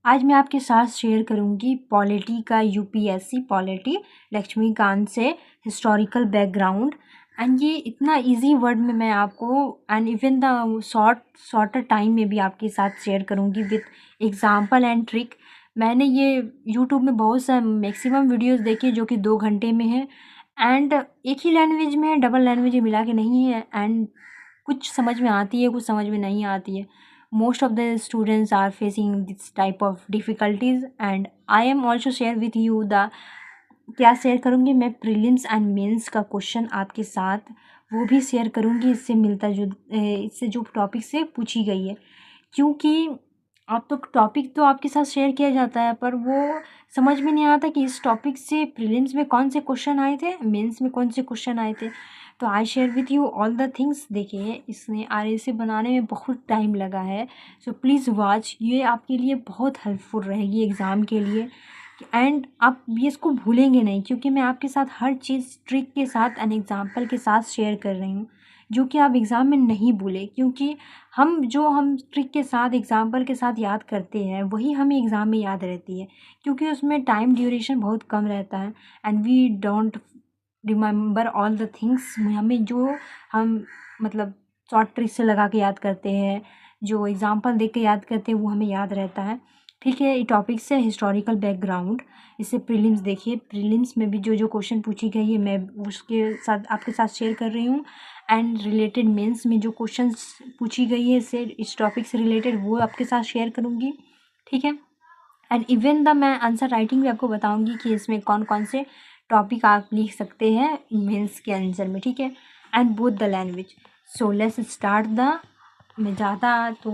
आज मैं आपके साथ शेयर करूंगी पॉलिटी का यूपीएससी पॉलिटी लक्ष्मीकांत से हिस्टोरिकल बैकग्राउंड। एंड ये इतना इजी वर्ड में मैं आपको and even the shorter time में भी आपके साथ शेयर करूंगी विथ एग्जांपल एंड ट्रिक। मैंने ये यूट्यूब में बहुत सा मैक्सिमम वीडियोस देखे जो कि 2 घंटे में है एंड एक ही लैंग्वेज में है, डबल लैंग्वेज मिला के नहीं है। एंड कुछ समझ में आती है, कुछ समझ में नहीं आती है। Most of the students are facing this type of difficulties and I am also share with you the क्या शेयर करूँगी मैं प्रीलिम्स एंड मेंस का क्वेश्चन आपके साथ वो भी शेयर करूँगी इससे मिलता जो इससे जो टॉपिक से पूछी गई है। क्योंकि आप तो टॉपिक तो आपके साथ शेयर किया जाता है पर वो समझ में नहीं आता कि इस टॉपिक से प्रीलिम्स में कौन से क्वेश्चन आए थे, मेंस में कौन से क्वेश्चन आए थे। तो आई share with you all the things. देखिए इसने RAC बनाने में बहुत टाइम लगा है, सो प्लीज़ वॉच, ये आपके लिए बहुत हेल्पफुल रहेगी एग्ज़ाम के लिए। एंड आप ये इसको भूलेंगे नहीं क्योंकि मैं आपके साथ हर चीज़ ट्रिक के साथ एंड एग्जाम्पल के साथ शेयर कर रही हूँ जो कि आप एग्ज़ाम में नहीं भूलें। क्योंकि हम ट्रिक के साथ एग्जाम्पल के साथ याद करते हैं वही हमें एग्ज़ाम में याद रहती है क्योंकि उसमें टाइम ड्यूरेशन बहुत कम रहता है and we don't remember all the things. हमें जो हम मतलब शॉर्ट ट्रिक से लगा के याद करते हैं, जो एग्जाम्पल देख के याद करते हैं वो हमें याद रहता है। ठीक है, ये टॉपिक से हिस्टोरिकल बैकग्राउंड। इससे प्रीलिम्स देखिए, प्रीलिम्स में भी जो जो क्वेश्चन पूछी गई है मैं उसके साथ आपके साथ शेयर कर रही हूँ। एंड रिलेटेड मेंस में जो क्वेश्चंस पूछी गई है इससे इस टॉपिक से रिलेटेड वो आपके साथ शेयर करूँगी। ठीक है, एंड इवन द मैं आंसर राइटिंग भी आपको बताऊँगी कि इसमें कौन कौन से टॉपिक आप लिख सकते हैं मेंस के आंसर में। ठीक है, and both the language. So let's start the, मैं ज़्यादा तो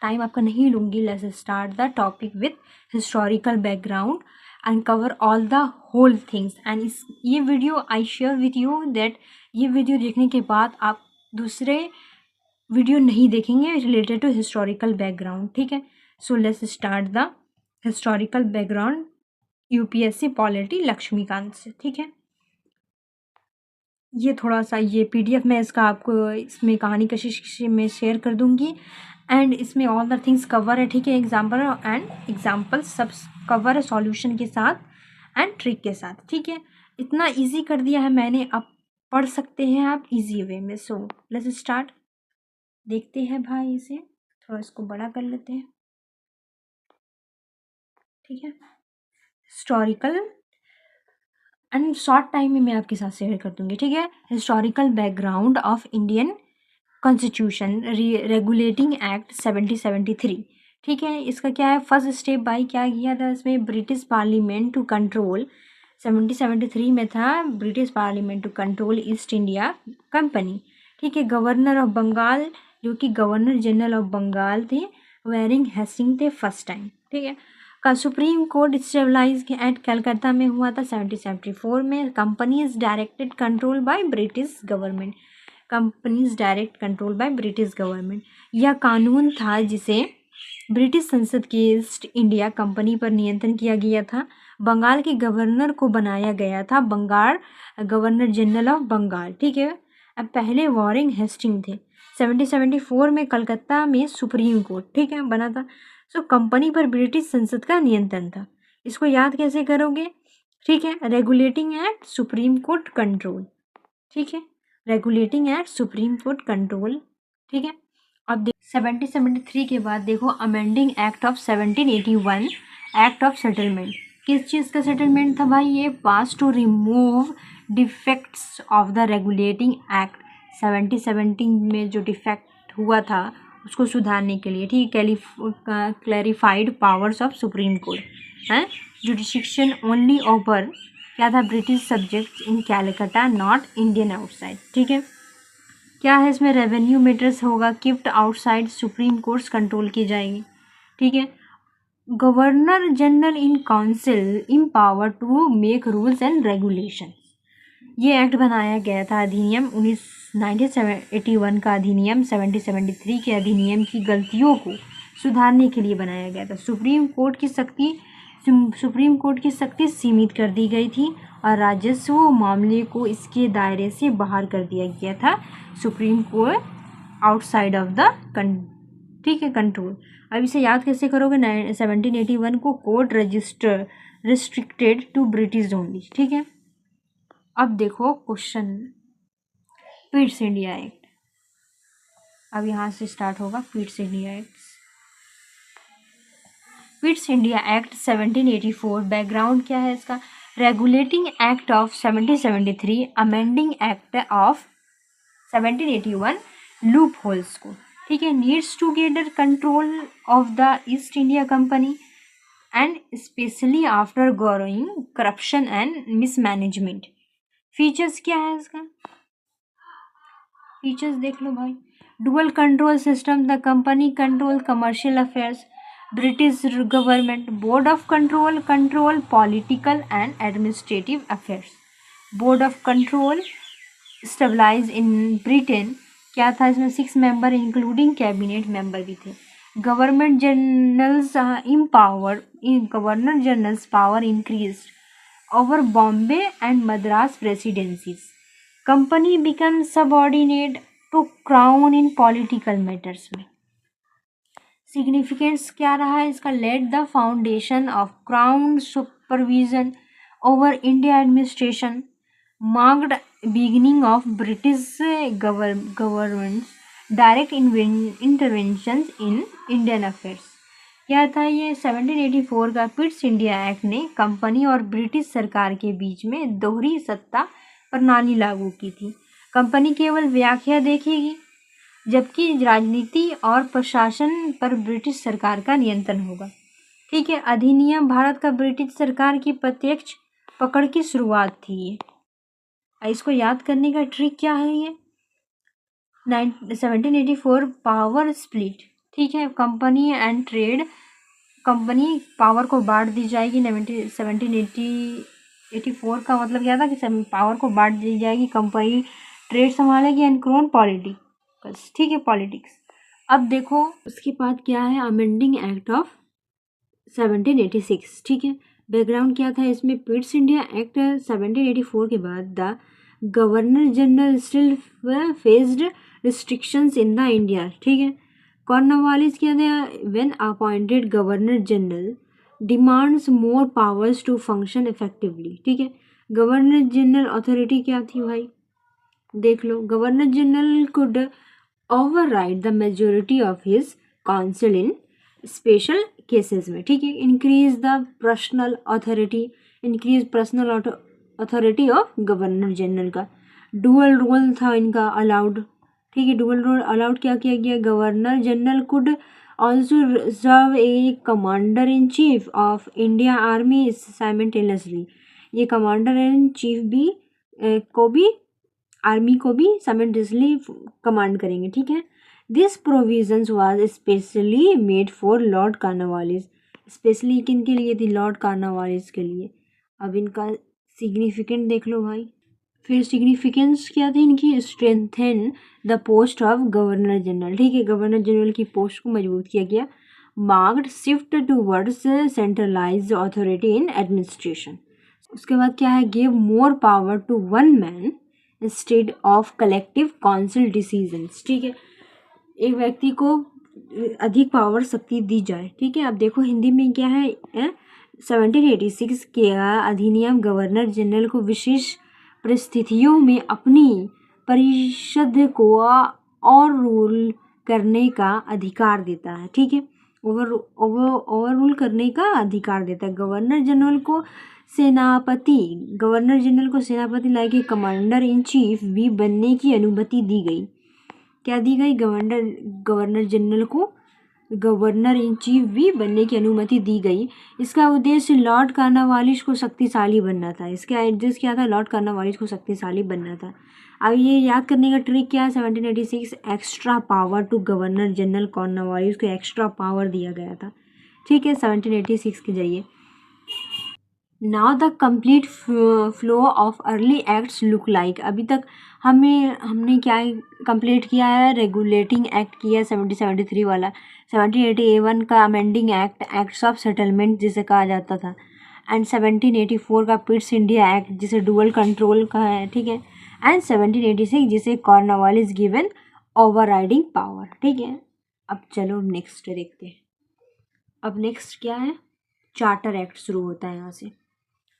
टाइम आपका नहीं लूँगी। Let's start the topic with historical background and cover all the whole things. And ये video I share with you that ये वीडियो देखने के बाद आप दूसरे वीडियो नहीं देखेंगे रिलेटेड टू हिस्टोरिकल बैकग्राउंड। ठीक है, so let's start the historical background UPSC polity Laxmikanth से। ठीक है, ये थोड़ा सा ये PDF मैं इसका आपको इसमें कहानी कशिश में शेयर कर दूंगी एंड इसमें ऑल द थिंग्स कवर है। ठीक है, एग्जाम्पल सब कवर है सॉल्यूशन के साथ एंड ट्रिक के साथ। ठीक है, इतना इजी कर दिया है मैंने, आप पढ़ सकते हैं आप इजी वे में। सो लेट्स स्टार्ट, देखते हैं भाई इसे थोड़ा इसको बड़ा कर लेते हैं। ठीक है, हिस्टोरिकल एंड शॉर्ट टाइम में मैं आपके साथ शेयर कर दूंगी। ठीक है, historical background of Indian constitution regulating act 1773। ठीक है, इसका क्या है फर्स्ट स्टेप बाई क्या किया था इसमें ब्रिटिश पार्लियामेंट टू कंट्रोल 1773 में था British parliament to control East India company. ठीक है, गवर्नर ऑफ बंगाल जो कि गवर्नर जनरल ऑफ बंगाल थे वेरिंग हेस्टिंग थे फर्स्ट टाइम। ठीक है, का supreme court stabilize at Calcutta में हुआ था 1774 में। Companies directed control by British government, companies direct control by British government. यह कानून था जिसे ब्रिटिश संसद की ईस्ट इंडिया कंपनी पर नियंत्रण किया गया था। बंगाल के गवर्नर को बनाया गया था Bengal governor general of Bengal. ठीक है, अब पहले वॉरेन हेस्टिंग थे। 1774 में कलकत्ता में सुप्रीम कोर्ट ठीक है बना था। सो कंपनी पर ब्रिटिश संसद का नियंत्रण था। इसको याद कैसे करोगे? ठीक है, regulating act supreme court control. ठीक है, regulating act supreme court control. ठीक है, अब 1773 के बाद देखो amending act of 1781 act of settlement. किस चीज़ का सेटलमेंट था भाई? ये pass to remove defects of the regulating act. 1717 में जो डिफेक्ट हुआ था उसको सुधारने के लिए। ठीक है, clarified powers of supreme court है, जुडिशिक्शन ओनली ओवर क्या था British subjects in Calcutta not Indian outside. ठीक है, क्या है इसमें रेवेन्यू मैटर्स होगा kept outside supreme court's control की जाएगी। ठीक है, governor general in council in power to make rules and regulation. ये एक्ट बनाया गया था अधिनियम 1981 का अधिनियम 1773 के अधिनियम की गलतियों को सुधारने के लिए बनाया गया था। सुप्रीम कोर्ट की शक्ति सीमित कर दी गई थी और राजस्व मामले को इसके दायरे से बाहर कर दिया गया था। Supreme court outside of the ठीक है कंट्रोल। अब इसे याद कैसे करोगे? 1781 को court register restricted to British only, ठीक है। अब देखो क्वेश्चन, पिट्स इंडिया एक्ट। अब यहाँ से स्टार्ट होगा Pitt's India act. Pitt's India act 1784, background क्या है इसका? Regulating act of 1773, amending act of 1781, loopholes को, ठीक है। Needs to greater control of the East India company and specially after growing corruption and mismanagement. Features क्या है इसका? Features देख लो भाई। Dual control system, the company control commercial affairs, British government, board of control control political and administrative affairs. Board of control stabilize in Britain, क्या था इसमें? 6 member including cabinet member भी थे। Government generals empower, governor generals power increase over Bombay and Madras presidencies. Company become subordinate to crown in political matters में। Significance क्या रहा है इसका? Let the foundation of crown supervision over India administration, marked beginning of British government direct intervention in Indian affairs. क्या था ये? 1784 का Pitt's India act ने कंपनी और ब्रिटिश सरकार के बीच में दोहरी सत्ता प्रणाली लागू की थी। कंपनी केवल व्याख्या देखेगी, जबकि राजनीति और प्रशासन पर ब्रिटिश सरकार का नियंत्रण होगा, ठीक है। अधिनियम भारत का ब्रिटिश सरकार की प्रत्यक्ष पकड़ की शुरुआत थी ये। इसको याद करने का ट्रिक क्या है ये? 1784 पावर स्प्लिट, ठीक है। Company and trade, company power को बांट दी जाएगी। 1784 का मतलब क्या था कि पावर को बांट दी जाएगी, कंपनी ट्रेड संभालेगी एंड क्रोन पॉलिटिक्स, ठीक है, पॉलिटिक्स। अब देखो उसके बाद क्या है? अमेंडिंग एक्ट ऑफ 1786, ठीक है। बैकग्राउंड क्या था इसमें? पिट्स इंडिया एक्ट 1784 के बाद the governor general still faced restrictions in the India, ठीक है। कॉर्नवालिस क्या था? When appointed governor general demands more powers to function effectively, ठीक है। गवर्नर जनरल अथॉरिटी क्या थी भाई? देख लो, governor general could override the majority of his council in special cases में, ठीक है। Increase the personal authority, increase personal authority of governor general का। डुअल रोल था इनका अलाउड, ठीक है। डुअल रोल अलाउड क्या किया गया? Governor general could also serve a commander in chief of India army simultaneously. ये कमांडर इन चीफ भी आर्मी को भी साइमल्टेनियसली कमांड करेंगे, ठीक है। This provisions was specially made for lord Cornwallis, specially किन के लिए थी? लॉर्ड कॉर्नवालिस के लिए। अब इनका सिग्निफिकेंट देख लो भाई। फिर सिग्निफिकेंस क्या थी इनकी? Strengthen the post of governor general, ठीक है। गवर्नर जनरल की पोस्ट को मजबूत किया गया। Marked shift towards centralized authority in administration. उसके बाद क्या है? Give more power to one man instead of collective council decisions, ठीक है। एक व्यक्ति को अधिक पावर शक्ति दी जाए, ठीक है। अब देखो हिंदी में क्या है? 1786 के अधिनियम गवर्नर जनरल को विशेष परिस्थितियों में अपनी परिषद को और रूल करने का अधिकार देता है, ठीक है। ओवर रूल करने का अधिकार देता है। गवर्नर जनरल को सेनापति लाइक कमांडर इन चीफ भी बनने की अनुमति दी गई। क्या दी गई? गवर्नर जनरल को गवर्नर इन चीफ भी बनने की अनुमति दी गई। इसका उद्देश्य लॉर्ड कॉर्नवालिस को शक्तिशाली बनना था। इसका उद्देश्य क्या था? लॉर्ड कॉर्नवालिस को शक्तिशाली बनना था। अब ये याद करने का ट्रिक क्या है? 1786 extra power to governor general Cornwallis को एक्स्ट्रा पावर दिया गया था, ठीक है, 1786 के जरिए। Now the complete flow of early acts look like. अभी तक हमने क्या कंप्लीट किया है? रेगुलेटिंग एक्ट किया है 1773 वाला, 1781 का amending act, acts of settlement जिसे कहा जाता था, एंड 1784 का पिट्स इंडिया एक्ट जिसे डुअल कंट्रोल का है, ठीक है, एंड 1786 जिसे कॉर्नवालिस गिवन ओवरराइडिंग पावर, ठीक है। अब चलो नेक्स्ट देखते हैं। अब नेक्स्ट क्या है, चार्टर एक्ट शुरू होता है यहाँ से,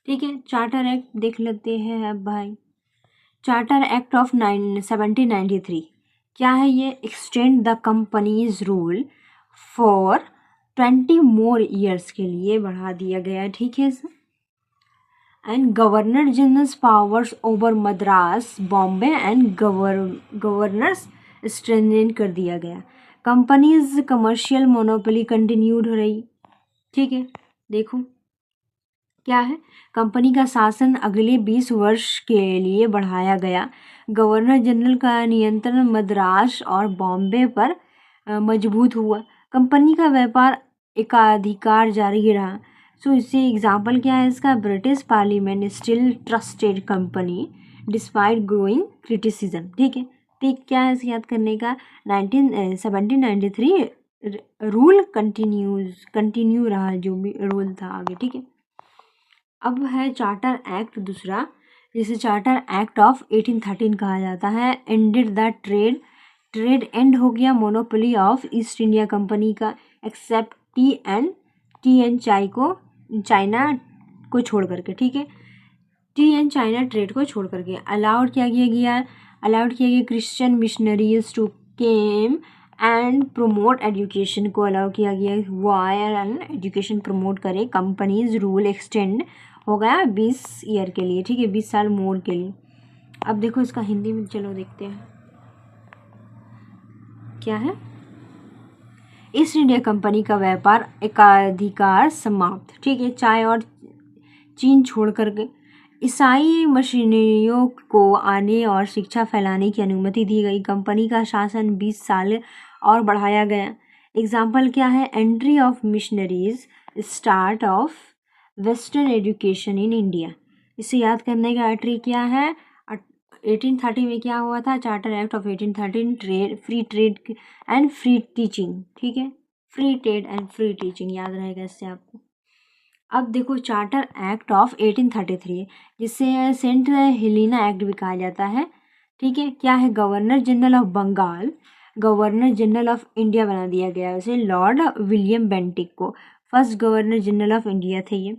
ठीक है। चार्टर एक्ट देख लेते हैं अब भाई। चार्टर एक्ट ऑफ 1793 क्या है ये, extend the companies rule for 20 more years के लिए बढ़ा दिया गया, ठीक है। And governor generals powers over Madras, Bombay and governors strengthen कर दिया गया। कंपनीज कमर्शियल मोनोपोली कंटिन्यूड हो रही, ठीक है। देखो क्या है, कंपनी का शासन अगले 20 वर्ष के लिए बढ़ाया गया। गवर्नर जनरल का नियंत्रण मद्रास और बॉम्बे पर मजबूत हुआ। कंपनी का व्यापार एकाधिकार जारी रहा। सो इससे एग्जाम्पल क्या है इसका, British parliament still trusted company despite growing criticism, ठीक है। ठीक क्या है इसे याद करने का, 1793 रूल कंटिन्यू रहा, जो भी रूल था आगे, ठीक है। अब है चार्टर एक्ट दूसरा, जिसे चार्टर एक्ट ऑफ 1813 कहा जाता है। एंडेड द ट्रेड एंड हो गया monopoly of east India company का, एक्सेप्ट टी एंड चाइना को छोड़ करके, ठीक है। टी एंड चाइना ट्रेड को छोड़ करके अलाउड किया गया Christian missionaries to came and promote education को अलाउ किया गया, वायर एजुकेशन प्रमोट करे। कंपनीज रूल एक्सटेंड हो गया 20 ईयर के लिए, ठीक है, 20 साल मोर के लिए। अब देखो इसका हिंदी में, चलो देखते हैं क्या है। ईस्ट इंडिया कंपनी का व्यापार एकाधिकार समाप्त, ठीक है। चाय और चीन छोड़ करके ईसाई मशीनरियों को आने और शिक्षा फैलाने की अनुमति दी गई। कंपनी का शासन 20 साल और बढ़ाया गया। एग्जाम्पल क्या है, entry of missionaries, start of western education in India. इसे याद करने का ट्रिक क्या है, 1830 में क्या हुआ था, charter act of 1813 free trade and free teaching, ठीक है, free trade and free teaching याद रहेगा इससे आपको। अब देखो चार्टर एक्ट ऑफ 1833, जिसे सेंट हेलेना एक्ट भी कहा जाता है, ठीक है। क्या है, governor general of Bengal governor general of India बना दिया गया उसे, लॉर्ड विलियम बेंटिक को first governor general of India थे ये।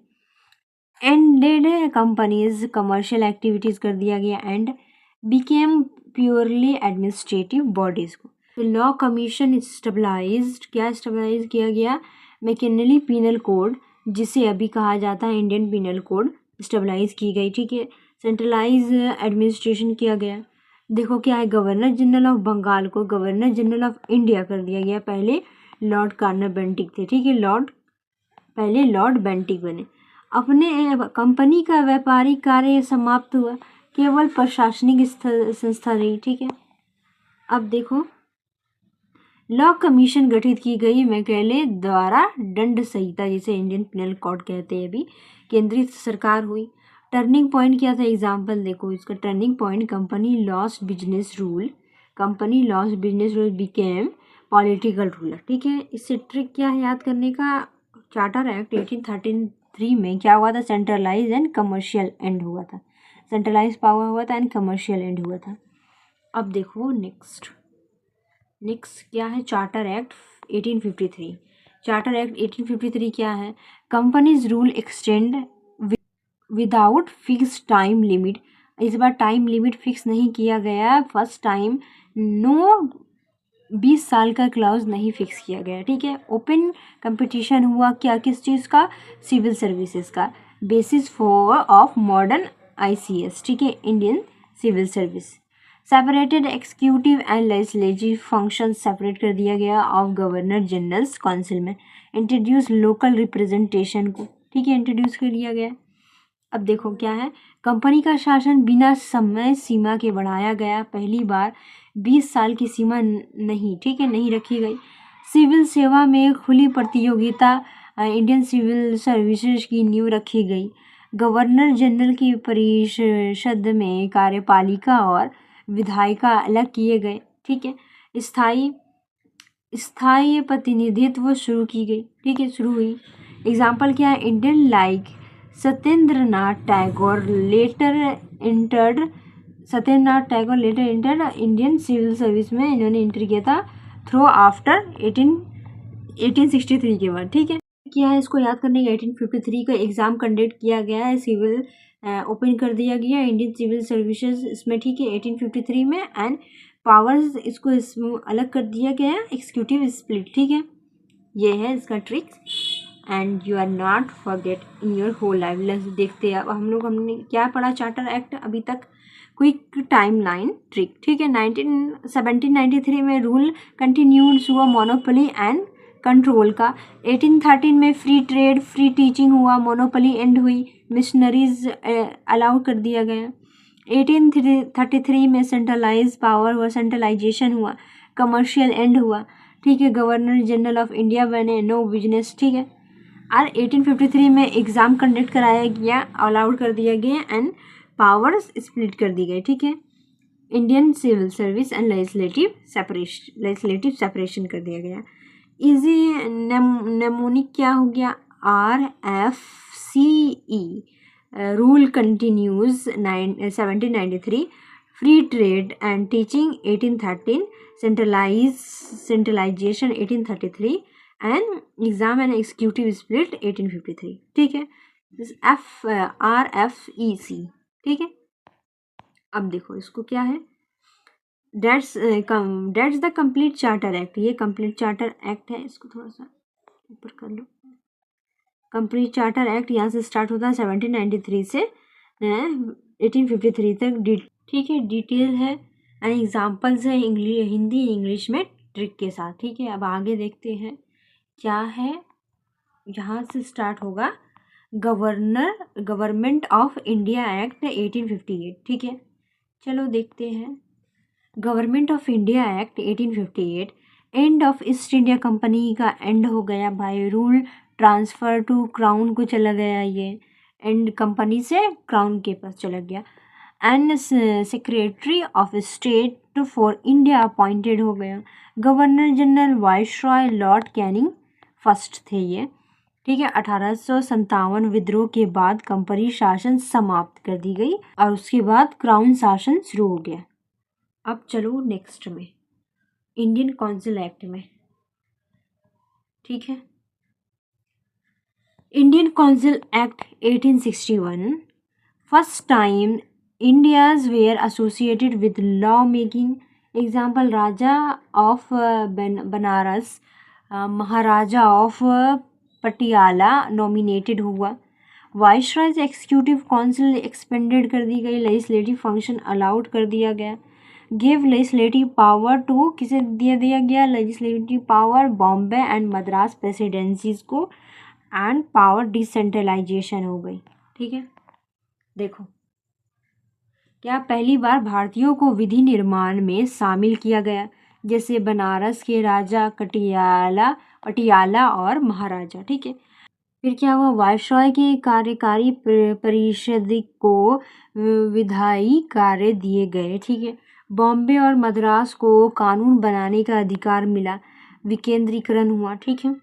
एंडेड कंपनीज कमर्शियल एक्टिविटीज़ कर दिया गया and became purely administrative bodies को। तो लॉ कमीशन स्टेबलाइज किया गया। मैकिनली पीनल कोड, जिसे अभी कहा जाता है इंडियन पीनल कोड, स्टेबलाइज की गई, ठीक है। सेंट्रलाइज एडमिनिस्ट्रेशन किया गया। देखो क्या है, गवर्नर जनरल ऑफ बंगाल को गवर्नर जनरल ऑफ इंडिया कर दिया गया। पहले लॉर्ड कार्नर बेंटिक थे, ठीक है, पहले लॉर्ड बेंटिक बने। अपने कंपनी का व्यापारिक कार्य समाप्त हुआ, केवल प्रशासनिक संस्था रही, ठीक है। अब देखो लॉ कमीशन गठित की गई मैकेले द्वारा, दंड संहिता जिसे इंडियन पिनल कोड कहते हैं, अभी केंद्रीय सरकार हुई। टर्निंग पॉइंट क्या था, एग्जाम्पल देखो इसका, turning point company lost business rule became political ruler, ठीक है। इससे ट्रिक क्या है याद करने का, चार्टर एक्ट 1833 में क्या हुआ था, सेंट्रलाइज एंड कमर्शियल एंड हुआ था, सेंट्रलाइज पावर हुआ था एंड कमर्शियल एंड हुआ था। अब देखो नेक्स्ट क्या है, चार्टर एक्ट 1853। चार्टर एक्ट 1853 क्या है, companies rule extend without fix time limit. इस बार टाइम लिमिट फिक्स नहीं किया गया, फर्स्ट टाइम 20 साल का क्लाउज नहीं फिक्स किया गया, ठीक है। ओपन कंपटीशन हुआ क्या, किस चीज़ का, सिविल सर्विसेज का, basis for of modern ICS, ठीक है, Indian civil service. Separated executive and legislative function separate कर दिया गया ऑफ गवर्नर जनरल्स काउंसिल में। इंट्रोड्यूस लोकल रिप्रेजेंटेशन को, ठीक है, इंट्रोड्यूस कर दिया गया। अब देखो क्या है, कंपनी का शासन बिना समय सीमा के बढ़ाया गया। पहली बार 20 साल की सीमा नहीं, ठीक है, नहीं रखी गई। सिविल सेवा में खुली प्रतियोगिता, इंडियन सिविल सर्विसेज की नींव रखी गई। गवर्नर जनरल की परिषद में कार्यपालिका और विधायिका अलग किए गए, ठीक है। स्थायी प्रतिनिधित्व शुरू की गई, ठीक है, शुरू हुई। एग्जाम्पल क्या है, Indian like Satyendranath Tagore later entered Indian civil service में, इन्होंने एंट्री किया था थ्रू आफ्टर 1863 के बाद, ठीक है। किया है इसको याद करने का, 1853 का एग्ज़ाम कंडक्ट किया गया है, सिविल ओपन कर दिया गया इंडियन सिविल सर्विसेज इसमें, ठीक है, 1853 में। एंड पावर्स इसको इसमें अलग कर दिया गया है, एग्जीक्यूटिव स्प्लिट, ठीक है, ये है इसका tricks. And you are not forget in your whole life. Let's देखते हैं अब हमने क्या पढ़ा चार्टर एक्ट अभी तक। क्विक टाइम लाइन ट्रिक, ठीक है, 1793 में रूल कंटिन्यूड हुआ मोनोपोली एंड कंट्रोल का। 1813 में फ्री ट्रेड फ्री टीचिंग हुआ, मोनोपोली एंड हुई, मिशनरीज अलाउ कर दिया गया। 1833 में सेंट्रलाइज पावर हुआ, सेंट्रलाइजेशन हुआ, कमर्शियल एंड हुआ, ठीक है, गवर्नर जनरल ऑफ इंडिया बने, नो बिजनेस, ठीक है। और 1853 में एग्ज़ाम कंडक्ट कराया गया, अलाउड कर दिया गया एंड पावर्स स्प्लिट कर दी गई, ठीक है, Indian civil service and legislative separation कर दिया गया। इजी नेमोनिक क्या हो गया, RFCE rule continues 1793, free trade and teaching 1813, centralization 1833 and exam and executive split 1853, ठीक है, RFEC, ठीक है। अब देखो इसको क्या है, dates the complete charter act, ये कंप्लीट चार्टर एक्ट है, इसको थोड़ा सा ऊपर कर लो। कंप्लीट चार्टर एक्ट यहाँ से स्टार्ट होता है 1793 से 1853 तक, ठीक है, डिटेल है एंड एग्जाम्पल्स है हिंदी इंग्लिश में ट्रिक के साथ, ठीक है। अब आगे देखते हैं क्या है, यहाँ से स्टार्ट होगा गवर्नमेंट ऑफ इंडिया एक्ट 1858, ठीक है, चलो देखते हैं। Government of India act 1858, end of east India company का एंड हो गया भाई, रूल ट्रांसफ़र टू क्राउन को चला गया, ये एंड कंपनी से क्राउन के पास चला गया। And secretary of state for India appointed हो गया, governor general viceroy Lord Canning first थे ये, ठीक है। 1857 विद्रोह के बाद कंपनी शासन समाप्त कर दी गई और उसके बाद क्राउन शासन शुरू हो गया। अब चलो नेक्स्ट में, इंडियन काउंसिल एक्ट में, ठीक है, Indian council act 1861, first time Indians were associated with law making, example raja of Banaras, maharaja of Patiala nominated हुआ, वाइसरॉयज एग्जीक्यूटिव काउंसिल एक्सपेंडेड कर दी गई, लेजिस्लेटिव फंक्शन अलाउड कर दिया गया, गिव लेजिस्लेटिव पावर टू, किसे दिया गया legislative power, Bombay and Madras presidencies को, एंड पावर डिसेंट्रलाइजेशन हो गई, ठीक है। देखो क्या पहली बार भारतीयों को विधि निर्माण में शामिल किया गया, जैसे बनारस के राजा, पटियाला और महाराजा, ठीक है। फिर क्या हुआ, वाइसरॉय की कार्यकारी परिषद को विधायी कार्य दिए गए, ठीक है। बॉम्बे और मद्रास को कानून बनाने का अधिकार मिला, विकेंद्रीकरण हुआ, ठीक है।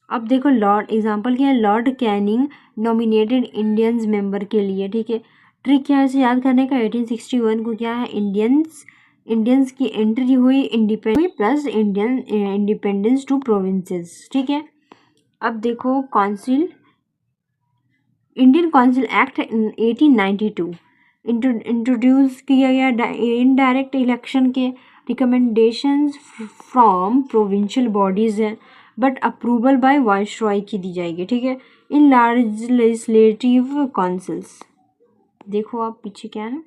अब देखो लॉर्ड, एग्जाम्पल क्या है, Lord Canning nominated Indians member के लिए, ठीक है। ट्रिक क्या है इसे याद करने का, 1861 को क्या है, इंडियंस की एंट्री हुई, independence plus independence to provinces, ठीक है। अब देखो council, Indian council act 1892 introduce किया गया, इनडायरेक्ट इलेक्शन के रिकमेंडेशंस फ्रॉम प्रोविंशियल बॉडीज है, बट अप्रूवल बाय वाइसरॉय की दी जाएगी, ठीक है, इन लार्ज लेजिस्लेटिव काउंसिल्स। देखो आप पीछे क्या है,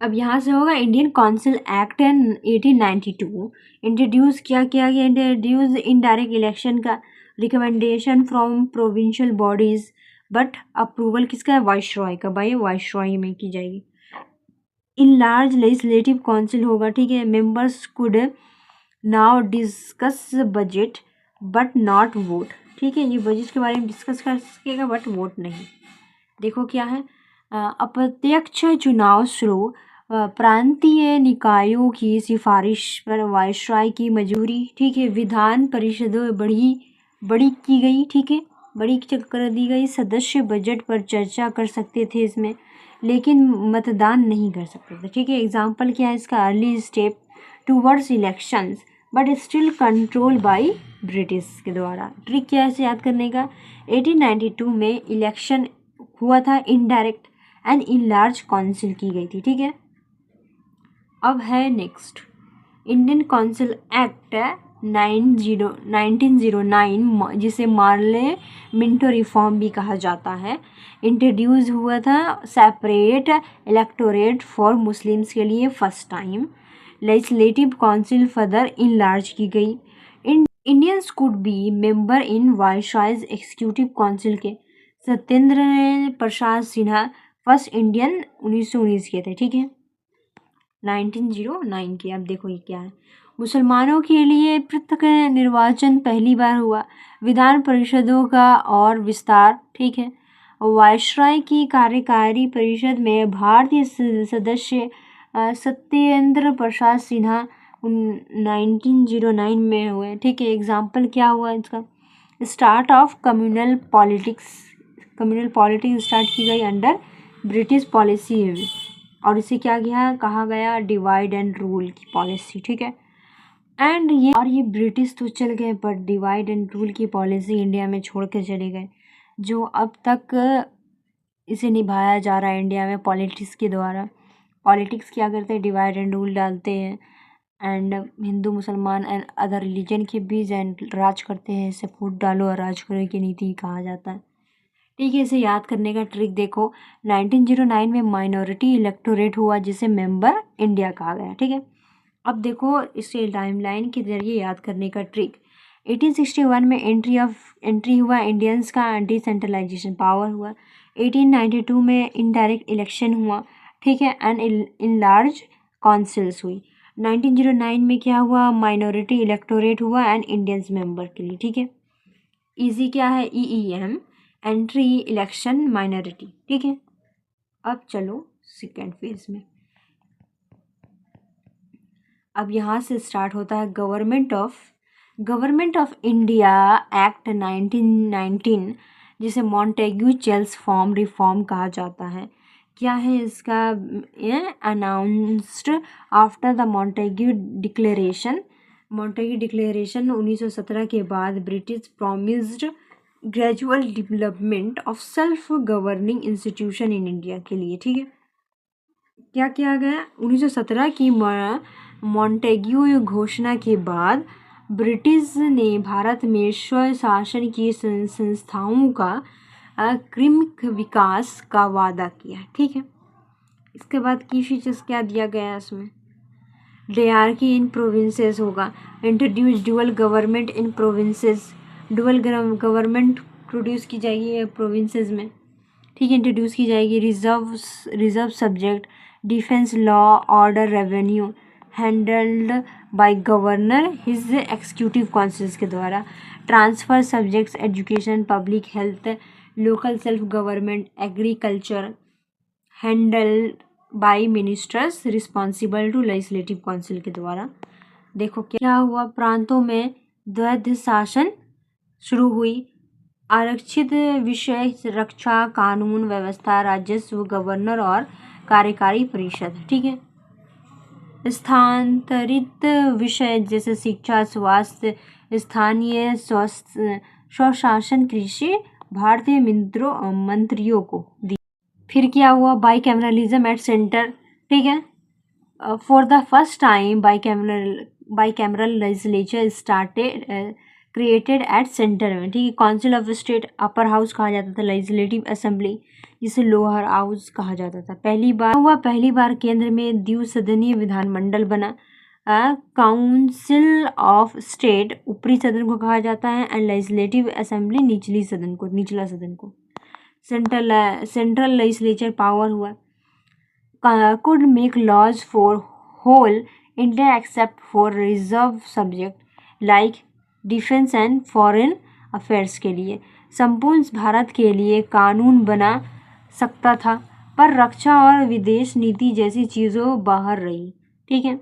अब यहाँ से होगा इंडियन काउंसिल एक्ट 1892 इंट्रोड्यूस किया गया, इंट्रोड्यूस इनडायरेक्ट इलेक्शन का, recommendation from provincial bodies, but approval किसका है, वाइसरॉय का, बाय वाइसरॉय में की जाएगी। इन लार्ज लेजिस्लेटिव काउंसिल होगा, ठीक है, members could now discuss budget but not vote, ठीक है, ये बजट के बारे में डिस्कस कर सकेगा बट वोट नहीं। देखो क्या है, अप्रत्यक्ष चुनाव शुरू, प्रांतीय निकायों की सिफारिश पर वाइसरॉय की मंजूरी, ठीक है, विधान परिषदों बड़ी की गई, ठीक है, बड़ी कर दी गई, सदस्य बजट पर चर्चा कर सकते थे इसमें, लेकिन मतदान नहीं कर सकते थे, ठीक है। एग्जाम्पल क्या है इसका, early step towards elections, but still control by British के द्वारा। ट्रिक क्या है इसे याद करने का, 1892 में इलेक्शन हुआ था, indirect and in large council की गई थी। ठीक है, अब है नेक्स्ट इंडियन काउंसिल एक्ट 1909, जिसे मार्ले मिंटो रिफॉर्म भी कहा जाता है, इंट्रोड्यूस हुआ था सेपरेट इलेक्टोरेट फॉर मुस्लिम्स के लिए first time. Legislative council further enlarge की गई। Indians could be member in viceroy's executive council के। सत्येंद्र प्रसाद सिन्हा फर्स्ट इंडियन 1919 के थे। ठीक है, 1909 के। अब देखो ये क्या है, मुसलमानों के लिए पृथक निर्वाचन पहली बार हुआ, विधान परिषदों का और विस्तार। ठीक है, वायसराय की कार्यकारी परिषद में भारतीय सदस्य सत्येंद्र प्रसाद सिन्हा 1909 में हुए। ठीक है, एग्जाम्पल क्या हुआ इसका, start of communal politics start की गई अंडर ब्रिटिश पॉलिसी, और इसे क्या कहा गया, डिवाइड एंड रूल की पॉलिसी। ठीक है, एंड ये ब्रिटिश तो चल गए, बट डिवाइड एंड रूल की पॉलिसी इंडिया में छोड़ के चले गए, जो अब तक इसे निभाया जा रहा है इंडिया में पॉलिटिक्स के द्वारा। पॉलिटिक्स क्या करते हैं, डिवाइड एंड रूल डालते हैं, एंड हिंदू मुसलमान एंड अदर रिलीजन के बीच एंड राज करते हैं, इसे फूट डालो और राज करो की नीति कहा जाता है। ठीक है, इसे याद करने का ट्रिक देखो, 1909 में माइनॉरिटी इलेक्टोरेट हुआ, जिसे मेंबर इंडिया कहा गया। ठीक है, अब देखो इसे टाइमलाइन के जरिए याद करने का ट्रिक, 1861 में एंट्री हुआ इंडियंस का, डिसेंट्रलाइजेशन पावर हुआ, 1892 में इनडायरेक्ट इलेक्शन हुआ। ठीक है, एंड इन लार्ज काउंसिल्स हुई। 1909 में क्या हुआ, माइनॉरिटी इलेक्टोरेट हुआ एंड इंडियंस मेंबर के लिए। ठीक है, इजी क्या है, EEM, एंट्री, इलेक्शन, माइनॉरिटी। ठीक है, अब चलो सेकेंड फेज में। अब यहाँ से स्टार्ट होता है गवर्नमेंट ऑफ इंडिया एक्ट 1919, जिसे मॉन्टेग्यू चेल्सफॉर्म रिफॉर्म कहा जाता है। क्या है इसका, announced after the Montagu declaration 1917 के बाद British promised gradual development of self governing institution in India के लिए। ठीक है, क्या किया गया, 1917 की मॉन्टेग्यू घोषणा के बाद ब्रिटिश ने भारत में स्वशासन की संस्थाओं का क्रमिक विकास का वादा किया। ठीक है, इसके बाद की फीचर्स क्या दिया गया है इसमें, डेयार्की इन प्रोविंसेस होगा, introduce dual government in provinces, dual government produce की जाएगी प्रोविंसेस में। ठीक है, इंट्रोड्यूस की जाएगी। Reserve subject, defence, law, order, revenue handled by governor his executive councils के द्वारा। Transfer subjects, education, public health, local self government, agriculture handled by ministers responsible to legislative council के द्वारा। देखो क्या हुआ, प्रांतों में द्वैध शासन शुरू हुई, आरक्षित विषय, रक्षा, कानून व्यवस्था, राजस्व, गवर्नर और कार्यकारी परिषद। ठीक है, स्थानांतरित विषय जैसे शिक्षा, स्वास्थ्य, स्थानीय स्वशासन, कृषि भारतीय मंत्रियों को दी। फिर क्या हुआ, बाईकैमरलिज्म एट सेंटर। ठीक है, for the first time bicameral legislature started created at centre में। ठीक है, council of state, upper house कहा जाता था, लेजिस्लेटिव असेंबली जिसे लोअर हाउस कहा जाता था। पहली बार केंद्र में द्विसदनीय विधानमंडल बना। काउंसिल ऑफ स्टेट ऊपरी सदन को कहा जाता है, एंड लेजिस्लेटिव असेंबली निचला सदन को। सेंट्रल लेजिस्लेचर पावर हुआ, could make laws for whole India except for reserve subject like defence and foreign affairs के लिए। संपूर्ण भारत के लिए कानून बना सकता था, पर रक्षा और विदेश नीति जैसी चीज़ों बाहर रही। ठीक है,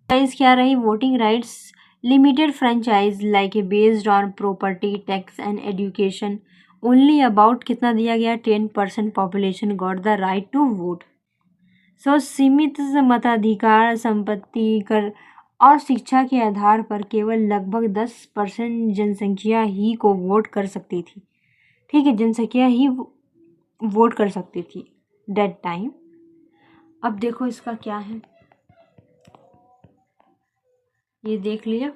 क्या रही, voting rights, limited franchise like a based on property, tax and education. Only about कितना दिया गया, 10% population got the right to vote. So सीमित मताधिकार, संपत्ति कर और शिक्षा के आधार पर केवल लगभग 10% जनसंख्या ही को वोट कर सकती थी। ठीक है, जनसंख्या ही वोट कर सकती थी दैट टाइम। अब देखो इसका क्या है, ये देख लिया।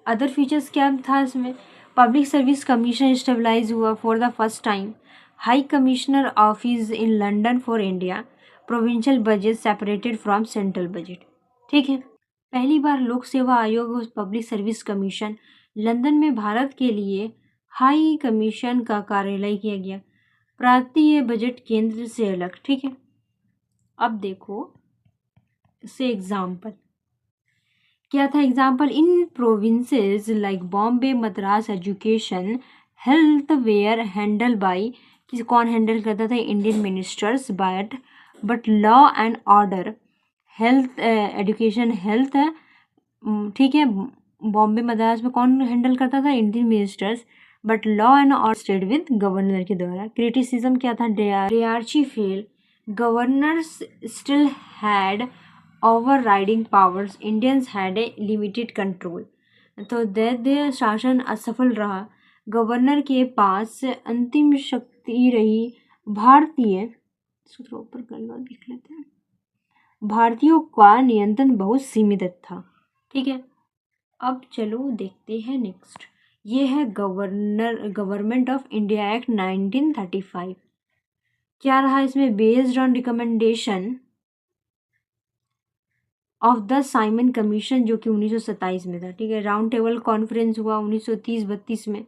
अदर फीचर्स क्या था इसमें, पब्लिक सर्विस कमीशन स्टेबलाइज हुआ for the first time, high commissioner office in London for India, provincial budget separated from central budget. ठीक है, पहली बार लोक सेवा आयोग और पब्लिक सर्विस कमीशन लंदन में भारत के लिए हाई कमीशन का कार्यालय किया गया, प्रांतीय बजट केंद्र से अलग। ठीक है, अब देखो से एग्जाम्पल क्या था। Example, in provinces like Bombay Madras education health were handled by, किसी कौन हैंडल करता था, Indian ministers, but law and order health education health, ठीक है, बॉम्बे मद्रास में कौन हैंडल करता था, Indian ministers, but law and order state with governor के द्वारा। क्रिटिसिज्म क्या था, dyarchy fail, governors still had overriding powers, Indians had a limited control. तो दैद्य शासन असफल रहा, गवर्नर के पास अंतिम शक्ति रही, भारतीय सूत्र ऊपर कर लो, देख लेते हैं, भारतीयों का नियंत्रण बहुत सीमित था। ठीक है, अब चलो देखते हैं नेक्स्ट, ये है गवर्नमेंट ऑफ इंडिया एक्ट 1935। क्या रहा इसमें, based on recommendation of the Simon commission जो कि 1927 में था। ठीक है, राउंड टेबल कॉन्फ्रेंस हुआ 1930-32 में,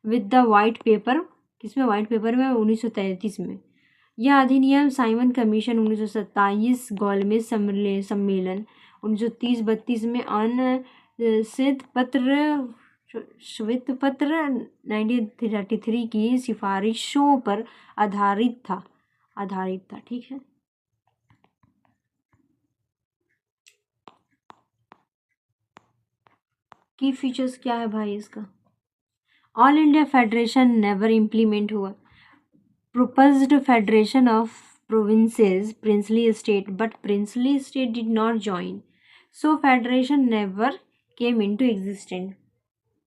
विद द वाइट पेपर, किसमें, वाइट पेपर में 1933 में। यह अधिनियम साइमन कमीशन 1927, गोलमेज सम्मेलन 1930-32 में, ऑन श्वेत पत्र 1933 की सिफारिशों पर आधारित था। ठीक है, की फीचर्स क्या है भाई इसका, all India federation never implement हुआ, proposed federation of provinces, princely state, but princely state did not join, so federation never came into existence।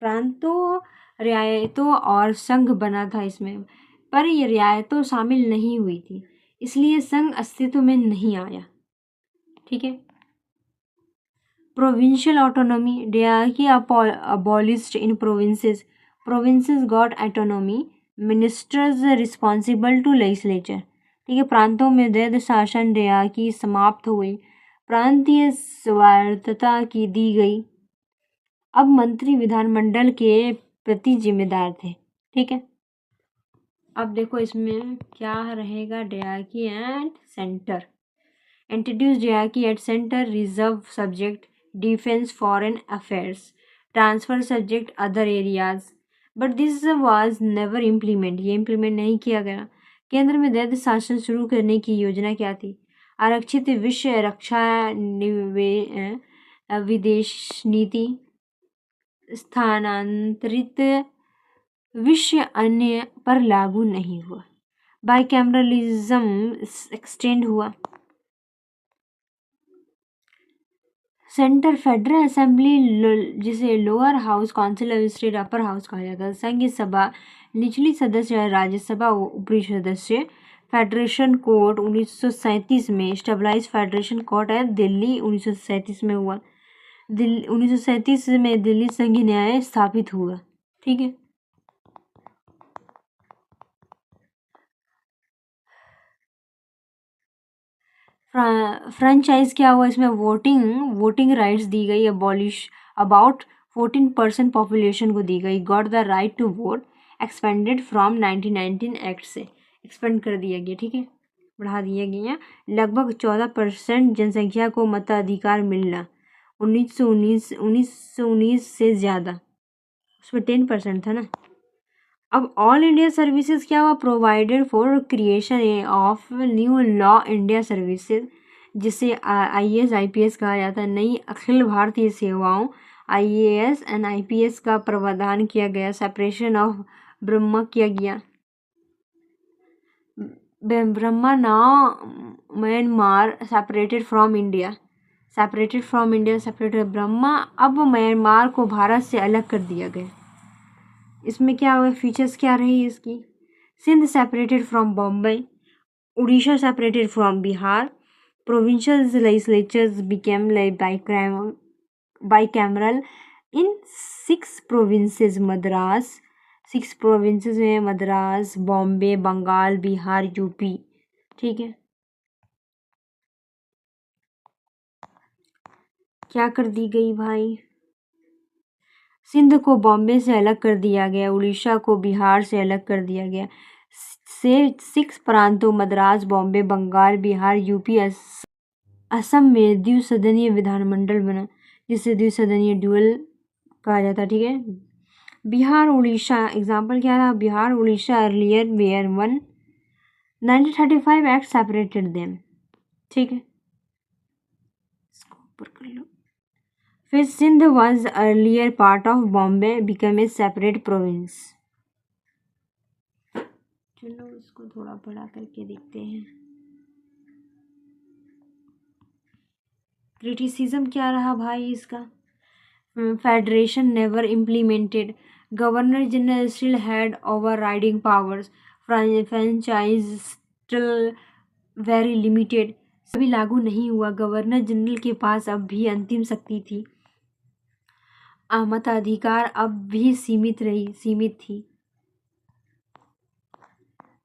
प्रांतों, रियायतों और संघ बना था इसमें, पर ये रियायतों शामिल नहीं हुई थी, इसलिए संघ अस्तित्व में नहीं आया। ठीक है, provincial autonomy, dyarchy abolished in provinces got autonomy, ministers responsible to legislature। ठीक है, प्रांतों में दैध शासन डियार्की समाप्त हुई, प्रांतीय स्वायत्तता की दी गई, अब मंत्री विधानमंडल के प्रति जिम्मेदार थे। ठीक है, अब देखो इसमें क्या रहेगा, dyarchy and centre, introduce dyarchy at centre, reserve subject defence foreign affairs, transfer subject other areas, but this was never implement, ये इम्प्लीमेंट नहीं किया गया। केंद्र में दैध शासन शुरू करने की योजना क्या थी, आरक्षित विश्व रक्षा विदेश नीति, स्थानांतरित विषय अन्य पर लागू नहीं हुआ, बाइकैमरलिज्म एक्सटेंड हुआ, सेंटर फेडरल असेंबली जिसे lower house council of state upper house कहा जाता है, संघीय सभा निचली सदस्य राज्यसभा ऊपरी सदस्य, फेडरेशन कोर्ट 1937 में, स्टेबलाइज फेडरेशन कोर्ट है दिल्ली 1937 में हुआ, 1937 में दिल्ली संघीय न्याय स्थापित हुआ। ठीक है, फ्रेंचाइज क्या हुआ इसमें, वोटिंग राइट्स दी गई, अबॉलिश अबाउट 14% पॉपुलेशन को दी गई, got the right to vote, expanded from 1919 act से एक्सपेंड कर दिया गया। ठीक है, बढ़ा दिया गया, लगभग 14% जनसंख्या को मताधिकार मिलना, 1919 से ज़्यादा, उसमें 10% था ना। अब ऑल इंडिया सर्विसेज क्या हुआ, provided for creation of new law India services, जिसे IAS IPS कहा जाता है, नई अखिल भारतीय सेवाओं IAS एंड IPS का प्रावधान किया गया, सेपरेशन ऑफ ब्रह्मा किया गया, Brahma now Myanmar separated from India, separated from India, separated Brahma. अब म्यांमार को भारत से अलग कर दिया गया। इसमें क्या हुआ, फीचर्स क्या रही इसकी? Sindh separated from Bombay, Orissa separated from Bihar, provincial legislatures became bicameral in 6 provinces, Madras, 6 provinces में मद्रास, बॉम्बे, बंगाल, बिहार, यूपी। ठीक है, क्या कर दी गई भाई? सिंध को बॉम्बे से अलग कर दिया गया, उड़ीसा को बिहार से अलग कर दिया गया। से 6 प्रांतों मद्रास, बॉम्बे, बंगाल, बिहार, यूपी, असम में द्विसदनीय विधानमंडल बना, जिसे द्विसदनीय ड्यूअल कहा जाता। ठीक है, बिहार उड़ीसा एग्जाम्पल क्या रहा? Bihar Orissa earlier were one 1935 act separated them. ठीक है, इसको ऊपर कर लो। फिर Sindh was earlier part of Bombay, become a separate province. चलो इसको थोड़ा बड़ा करके देखते हैं। क्रिटिसिज्म क्या रहा भाई इसका? Federation never implemented, governor general still had overriding powers, franchise still very limited, सभी लागू नहीं हुआ, गवर्नर जनरल के पास अब भी अंतिम शक्ति थी, मताधिकार अब भी सीमित थी।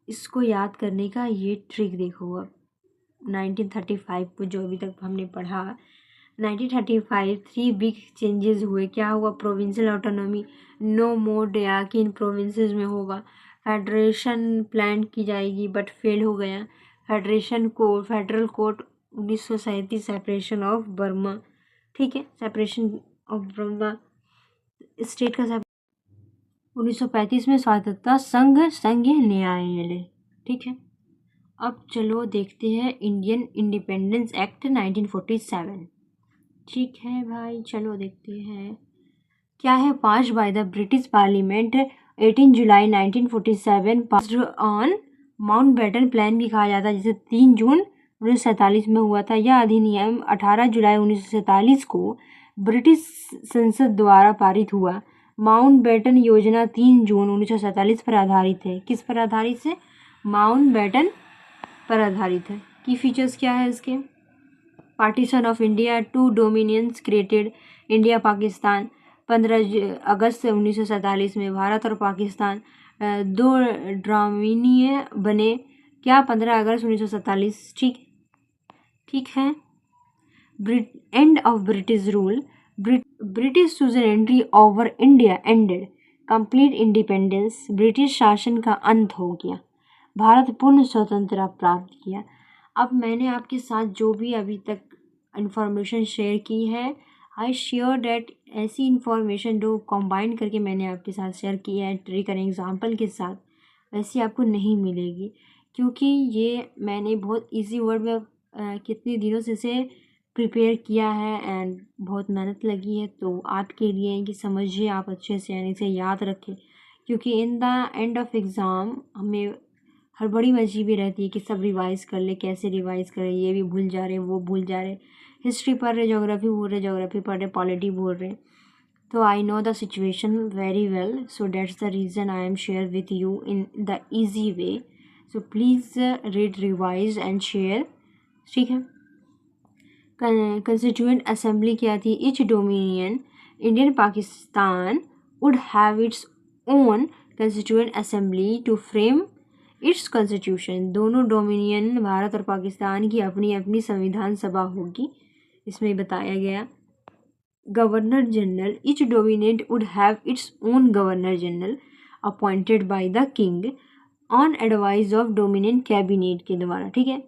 इसको याद करने का ये ट्रिक देखो। अब 1935 को जो अभी तक हमने पढ़ा, 1935 3 बिग चेंजेस हुए। क्या हुआ? प्रोविंशियल ऑटोनॉमी, नो मोर डेराकी इन प्रोविंसेस में होगा। फेडरेशन प्लान की जाएगी बट फेल हो गया। Federal court 1937 separation of Burma. ठीक है, सेपरेशन ऑफ बर्मा स्टेट का 1935 में स्वतंत्रता संघीय न्यायालय। ठीक है, अब चलो देखते हैं इंडियन इंडिपेंडेंस एक्ट 1947। ठीक है भाई, चलो देखते हैं क्या है। Pass by the British parliament 18 जुलाई 1947, पास्ड ऑन माउंटबेटन प्लान भी कहा जाता है, जिसे 3 जून 1947 में हुआ था। यह अधिनियम 18 जुलाई 1947 को ब्रिटिश संसद द्वारा पारित हुआ। माउंटबेटन योजना 3 जून 1947 पर आधारित है। किस पर आधारित है? माउंटबेटन पर आधारित है। की फीचर्स क्या है इसके? Partition of India, 2 dominions created, India Pakistan. 15 अगस्त 1947 में भारत और पाकिस्तान 2 डोमिनियन बने। क्या? 15 अगस्त 1947। ठीक है। End of British rule, British suzerainty over India ended, complete independence, British शासन का अंत हो गया, भारत पूर्ण स्वतंत्रता प्राप्त किया। अब मैंने आपके साथ जो भी अभी तक इन्फॉर्मेशन शेयर की है, आई श्योर डैट ऐसी इन्फॉर्मेशन जो कंबाइन करके मैंने आपके साथ शेयर की है ट्रिक और एग्जाम्पल के साथ, वैसी आपको नहीं मिलेगी, क्योंकि ये मैंने बहुत इजी वर्ड में कितने दिनों से इसे प्रिपेयर किया है एंड बहुत मेहनत लगी है। तो आपके लिए कि समझिए आप अच्छे से यानी इसे याद रखें, क्योंकि in the end of exam हमें हड़बड़ी मची भी रहती है कि सब रिवाइज़ कर ले, कैसे रिवाइज़ करें, ये भी भूल जा रहे, वो भूल जा रहे, हिस्ट्री पढ़ रहे, ज्योग्राफी भूल रहे, ज्योग्राफी पढ़ रहे, पॉलिटी भूल रहे। तो I know the situation very well, so that's the reason I am share with you in the easy way. So please read, revise and share. ठीक है। कंस्टिट्यूएंट असेंबली क्या थी? Each dominion Indian Pakistan would have its own constituent assembly to frame its constitution. दोनों dominion Bharat और पाकिस्तान की अपनी अपनी संविधान सभा होगी। इसमें बताया गया governor general, each dominate would have its own governor general appointed by the king on advice of dominion cabinet के द्वारा। ठीक है,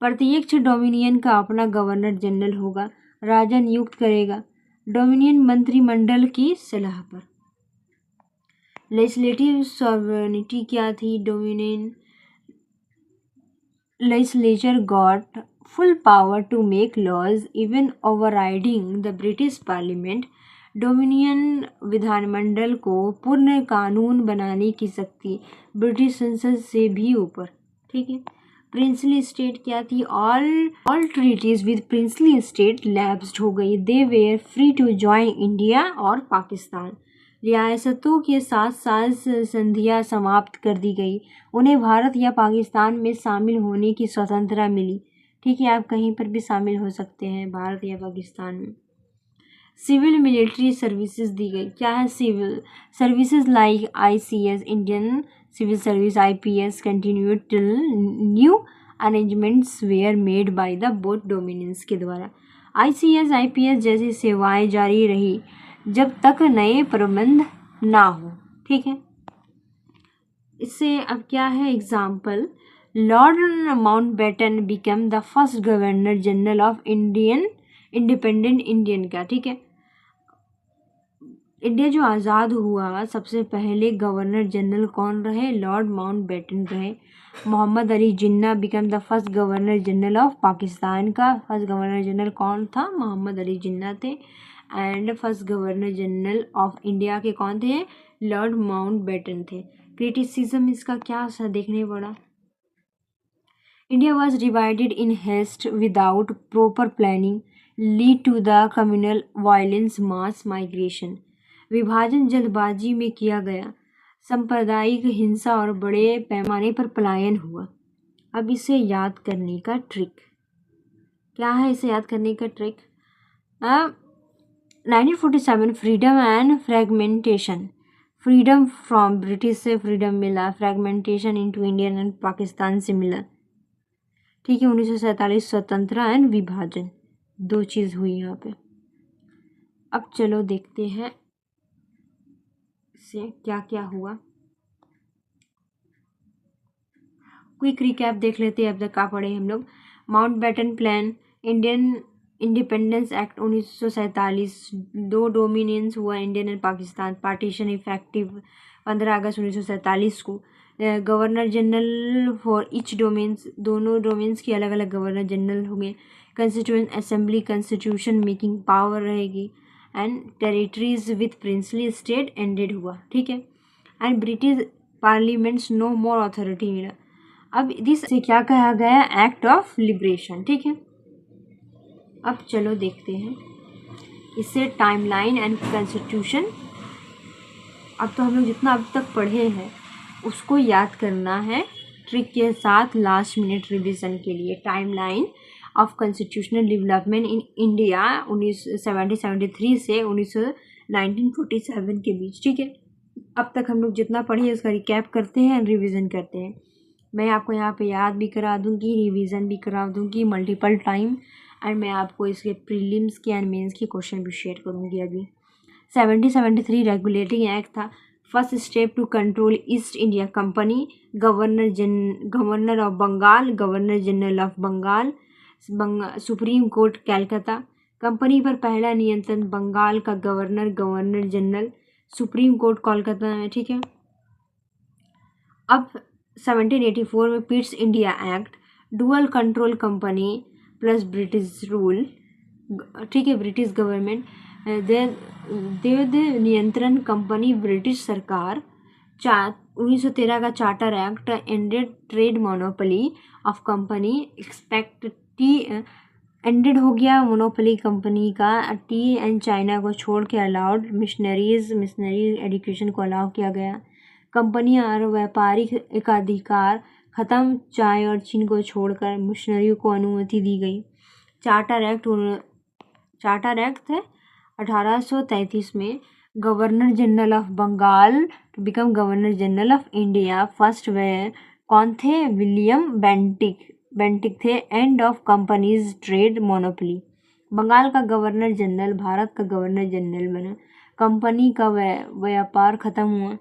प्रत्येक डोमिनियन का अपना गवर्नर जनरल होगा, राजा नियुक्त करेगा डोमिनियन मंत्रिमंडल की सलाह पर। लेजिस्लेटिव सॉवरेनिटी क्या थी? Dominion legislature got full power to make laws, even overriding the British Parliament. Dominion विधानमंडल को पूर्ण कानून बनाने की शक्ति ब्रिटिश संसद से भी ऊपर। ठीक है। प्रिंसली स्टेट क्या थी, all treaties with princely state lapsed हो गई, they were free to join India और पाकिस्तान, रियासतों के साथ साथ संधियां समाप्त कर दी गई, उन्हें भारत या पाकिस्तान में शामिल होने की स्वतंत्रता मिली। ठीक है, आप कहीं पर भी शामिल हो सकते हैं भारत या पाकिस्तान में। सिविल मिलिट्री सर्विसेज दी गई, क्या है civil services like ICS Indian civil service, IPS continued till new arrangements were made by the both dominions के द्वारा। ICS IPS जैसी सेवाएं जारी रही जब तक नए प्रबंध ना हो। ठीक है, इससे अब क्या है example, Lord Mountbatten become the first governor general of independent Indian का। ठीक है, इंडिया जो आज़ाद हुआ सबसे पहले गवर्नर जनरल कौन रहे, लॉर्ड माउंटबेटन रहे। Mohammad Ali Jinnah became the first governor general of Pakistan का फर्स्ट गवर्नर जनरल कौन था, मोहम्मद अली जिन्ना थे। And first governor general of India के कौन थे, लॉर्ड माउंटबेटन थे। क्रिटिसिज्म इसका क्या सा देखने पड़ा, India was divided in haste without proper planning lead to the communal violence mass migration, विभाजन जल्दबाजी में किया गया, सांप्रदायिक हिंसा और बड़े पैमाने पर पलायन हुआ। अब इसे याद करने का ट्रिक क्या है, इसे याद करने का trick 1947 freedom and fragmentation, freedom from British से फ्रीडम मिला, fragmentation into Indian and Pakistan से मिला। ठीक है, 1947 स्वतंत्रता एंड विभाजन, दो चीज़ हुई यहाँ पे। अब चलो देखते हैं से क्या क्या हुआ, क्विक रिकैप देख लेते हैं अब तक क्या पढ़े हम लोग। Mountbatten plan, Indian independence act 1947, दो डोमिनियंस हुआ Indian and Pakistan, partition effective 15 अगस्त 1947 को, governor general for each domains, दोनों डोमेन्स की अलग अलग गवर्नर जनरल होंगे, constituent assembly constitution making power रहेगी, and territories with princely state ended हुआ। ठीक है, and British parliament's no more authority मिला। अब दिस से क्या कहा गया, एक्ट ऑफ लिबरेशन। ठीक है, अब चलो देखते हैं इससे टाइमलाइन एंड कॉन्स्टिट्यूशन। अब तो हम लोग जितना अब तक पढ़े हैं उसको याद करना है ट्रिक के साथ लास्ट मिनट रिवीजन के लिए। Timeline of constitutional development in India 1973 से 1947 के बीच। ठीक है, अब तक हम लोग जितना पढ़े उसका रिकैप करते हैं एंड रिवीजन करते हैं। मैं आपको यहाँ पे याद भी करा दूंगी, रिवीजन भी करा दूंगी मल्टीपल टाइम, एंड मैं आपको इसके प्रीलिम्स के एंड मेंस के क्वेश्चन भी शेयर करूंगी। अभी 1773 रेगुलेटिंग एक्ट था, first step to control East India company, governor of Bengal, governor general of Bengal, supreme court Calcutta, company पर पहला नियंत्रण बंगाल का गवर्नर, governor general, supreme court Kolkata में। ठीक है, अब 1784 में Pitt's India act, dual control company plus British rule. ठीक है, ब्रिटिश गवर्नमेंट दे नियंत्रण कंपनी ब्रिटिश सरकार। 1913 का charter act ended trade monopoly of company, expect T ended हो गया मोनोपोली कंपनी का, टी एंड चाइना को छोड़ के अलाउड, मिशनरी एजुकेशन को अलाउ किया गया, कंपनियां और व्यापारिक एकाधिकार खत्म, चाय और चीन को छोड़कर मिशनरियों को अनुमति दी गई। चार्टर एक्ट है 1833 में, governor general of Bengal to become governor general of India, first वे कौन थे, विलियम बेंटिक थे, end of company's trade monopoly, Bengal का गवर्नर जनरल भारत का गवर्नर जनरल बना, कंपनी का व्यापार खत्म हुआ।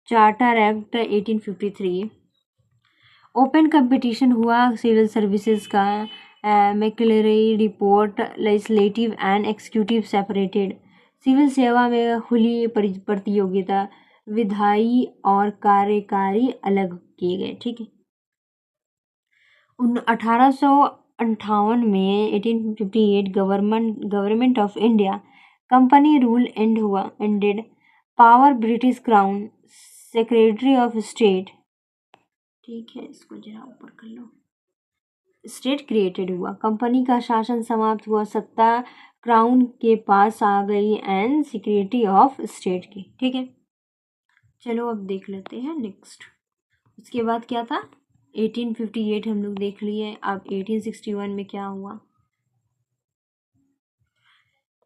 चार्टर एक्ट 1853, ओपन कंपटीशन हुआ सिविल सर्विसेज का, Macaulay report, legislative and executive separated, civil सेवा में खुली प्रतियोगिता, विधायी और कार्यकारी अलग किए गए। ठीक है, 1858 में 1858 government of India, company rule ended, power British crown, secretary of state. ठीक है, इसको जरा ऊपर कर लो। स्टेट क्रिएटेड हुआ, कंपनी का शासन समाप्त हुआ, सत्ता क्राउन के पास आ गई एंड सिक्योरिटी ऑफ स्टेट की। ठीक है, चलो अब देख लेते हैं नेक्स्ट। उसके बाद क्या था, 1858 हम लोग देख लिए। अब 1861 में क्या हुआ।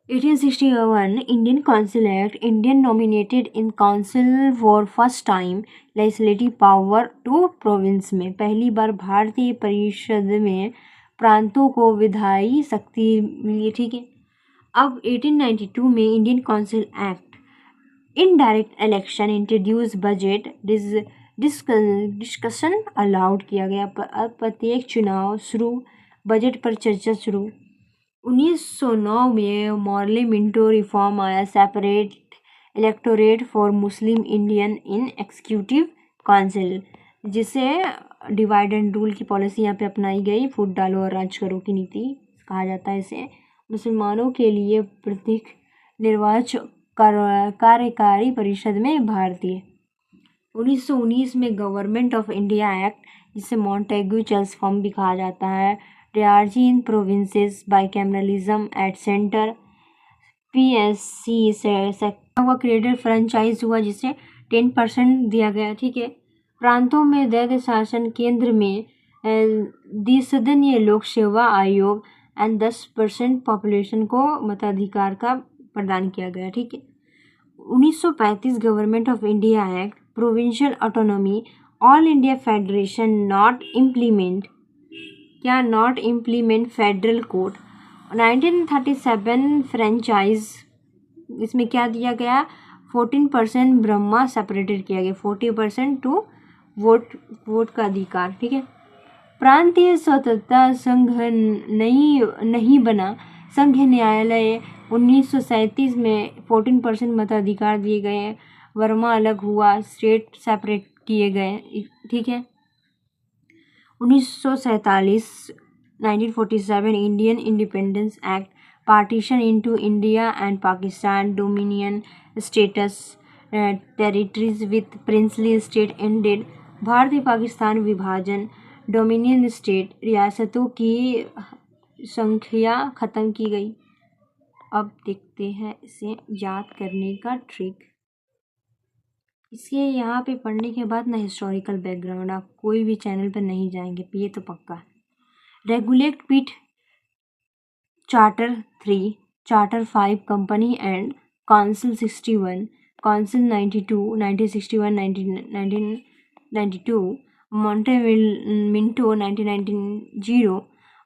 1861 Indian council act, Indian nominated in council for first time legislative power to province में पहली बार भारतीय परिषद में प्रांतों को विधायी शक्ति मिली। ठीक है, अब 1892 में Indian council act, indirect election introduce, budget discussion allowed किया गया, प्रत्येक चुनाव शुरू, बजट पर चर्चा शुरू। 1909 में मॉर्ले मिंटो रिफॉर्म आया, separate electorate for Muslim Indian in executive council, जिसे डिवाइड एंड रूल की पॉलिसी यहाँ पे अपनाई गई, फूट डालो और राज करो की नीति कहा जाता है इसे। मुसलमानों के लिए प्रत्येक निर्वाचन कार्यकारी परिषद में भारतीय। 1919 में गवर्नमेंट ऑफ इंडिया एक्ट, जिसे मॉन्टेग्यू चेल्स फॉर्म भी कहा जाता है, Triarchy in provinces, bicameralism at center, PSC से हुआ, क्रिएटेड फ्रेंचाइज हुआ जिसे 10% दिया गया। ठीक है, प्रांतों में दैत्य शासन, केंद्र में द्विसदनीय लोक सेवा आयोग एंड 10% पॉपुलेशन को मताधिकार का प्रदान किया गया। ठीक है, 1935 government of India act, provincial autonomy, all India federation not implement, क्या not implement federal code. 1937 franchise, इसमें क्या दिया गया, 14% ब्रह्मा सेपरेटेड किया गया, 40% टू वोट का अधिकार। ठीक है, प्रांतीय स्वतंत्रता संघ नहीं बना, संघ न्यायालय 1937 में 14% मताधिकार दिए गए, वर्मा अलग हुआ, स्टेट सेपरेट किए गए। ठीक है, 1947 1947 Indian independence act, partition into India and Pakistan, dominion status, territories with princely state ended, भारतीय पाकिस्तान विभाजन, डोमिनियन स्टेट, रियासतों की संख्या ख़त्म की गई। अब देखते हैं इसे याद करने का ट्रिक। इसके यहाँ पे पढ़ने के बाद ना हिस्टोरिकल बैकग्राउंड, आप कोई भी चैनल पर नहीं जाएंगे, ये तो पक्का। रेगुलेट पीट, charter 3, charter 5, company and council 61, council 92, 1961 1992, मॉन्टेमिंटो 1990,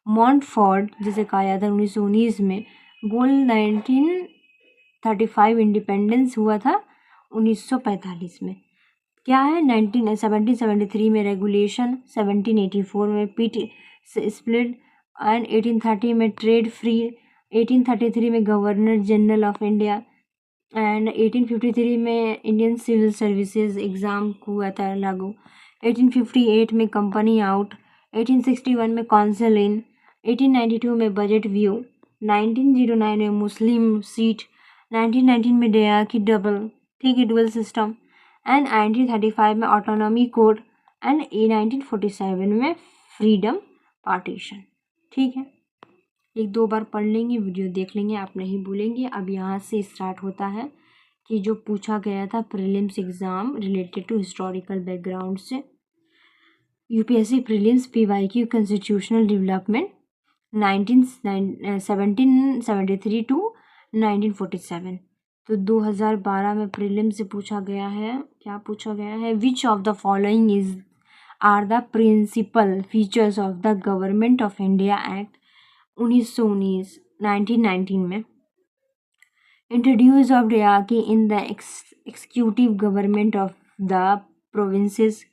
Montford जिसे कहा जाता है 1919 में, गोल 1935 इंडिपेंडेंस हुआ था 1945 में। क्या है 1773 में रेगुलेशन, 1784 में पीट स्प्लिट एंड 1830 में ट्रेड फ्री, 1833 में governor general of India and 1853 में इंडियन सिविल सर्विसेज एग्ज़ाम हुआ था लागू, 1858 में कंपनी आउट, 1861 में काउंसिल इन, 1892 में बजट व्यू, 1909 में मुस्लिम सीट, 1919 में डया की डबल, ठीक है, डुअल सिस्टम एंड 1935 में ऑटोनॉमी कोड एंड 1947 में फ्रीडम पार्टीशन। ठीक है, एक दो बार पढ़ लेंगे, वीडियो देख लेंगे, आप नहीं भूलेंगे। अब यहाँ से स्टार्ट होता है कि जो पूछा गया था prelims exam related to historical background से, UPSC prelims PYQ constitutional development 1773 to 1947। तो 2012 में प्रीलिम से पूछा गया है, क्या पूछा गया है, which of the following is are the principal features of the government of India act 1919 1919 में, इंट्रोड्यूस ऑफ डियाकी in the executive government of the provinces,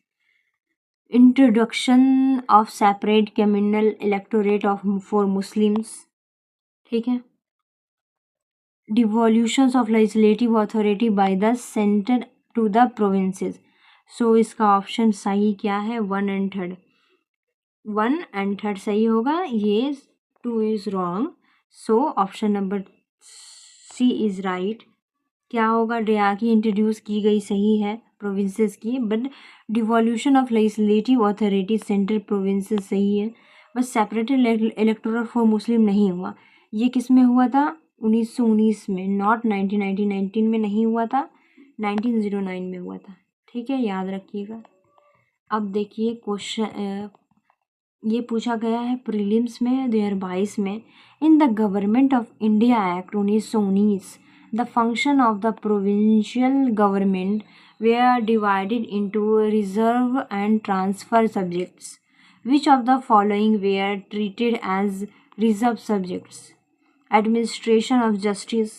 introduction of separate communal electorate of for Muslims, ठीक है, devolutions of legislative authority by the centre to the provinces. So इसका option सही क्या है, 1 and 3, 1 and 3 सही होगा, ये 2 is wrong, so option number C is right. क्या होगा, डियाकी इंट्रोड्यूस की गई सही है प्रोविंसेस की, but devolution of legislative authority central provinces सही है, बस सेपरेटेड इलेक्टोरल फॉर मुस्लिम नहीं हुआ। ये किस में हुआ था? 1919 में, नॉट 1919 में नहीं हुआ था, 1909 में हुआ था। ठीक है, याद रखिएगा। अब देखिए क्वेश्चन ये पूछा गया है प्रीलिम्स में 2022 में। In the government of India act 1919 the function of the provincial government were divided into reserve and transfer subjects. Which of the following were treated as reserve subjects? Administration of justice,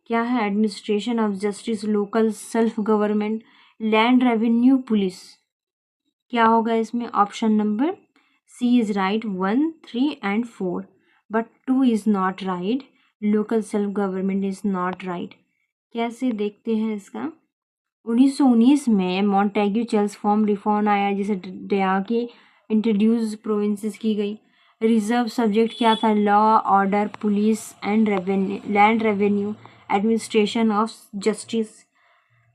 क्या है? Administration of justice, local self government, land revenue, police. क्या होगा इसमें? Option number C is right, 1, 3 and 4, but 2 is not right, local self government is not right. कैसे देखते हैं इसका? 1919 में मॉन्टेग्यू चेल्सफॉर्म रिफॉर्म आया, जिसे डया के इंट्रोड्यूस प्रोविंसेस की गई। रिजर्व सब्जेक्ट क्या था? Law, order, police and revenue, land revenue, administration of justice.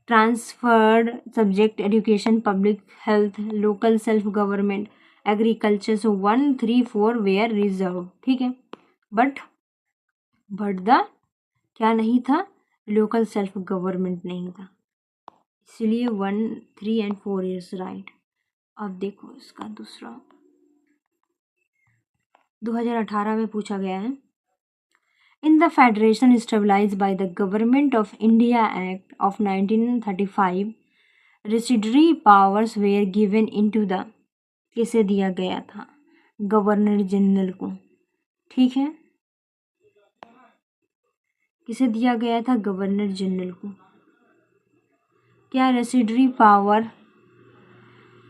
Transferred subject education, public health, local self government, agriculture. So 1, 3, 4 were reserve. ठीक है, बट द क्या नहीं था? लोकल सेल्फ गवर्नमेंट नहीं था, इसलिए 1, 3 and 4 इज राइट। अब देखो इसका दूसरा, 2018 में पूछा गया है। In the federation establish by the government of India act of 1935 residuary powers were given into the, किसे दिया गया था? गवर्नर जनरल को। ठीक है, किसे दिया गया था? गवर्नर जनरल को। क्या? Residuary power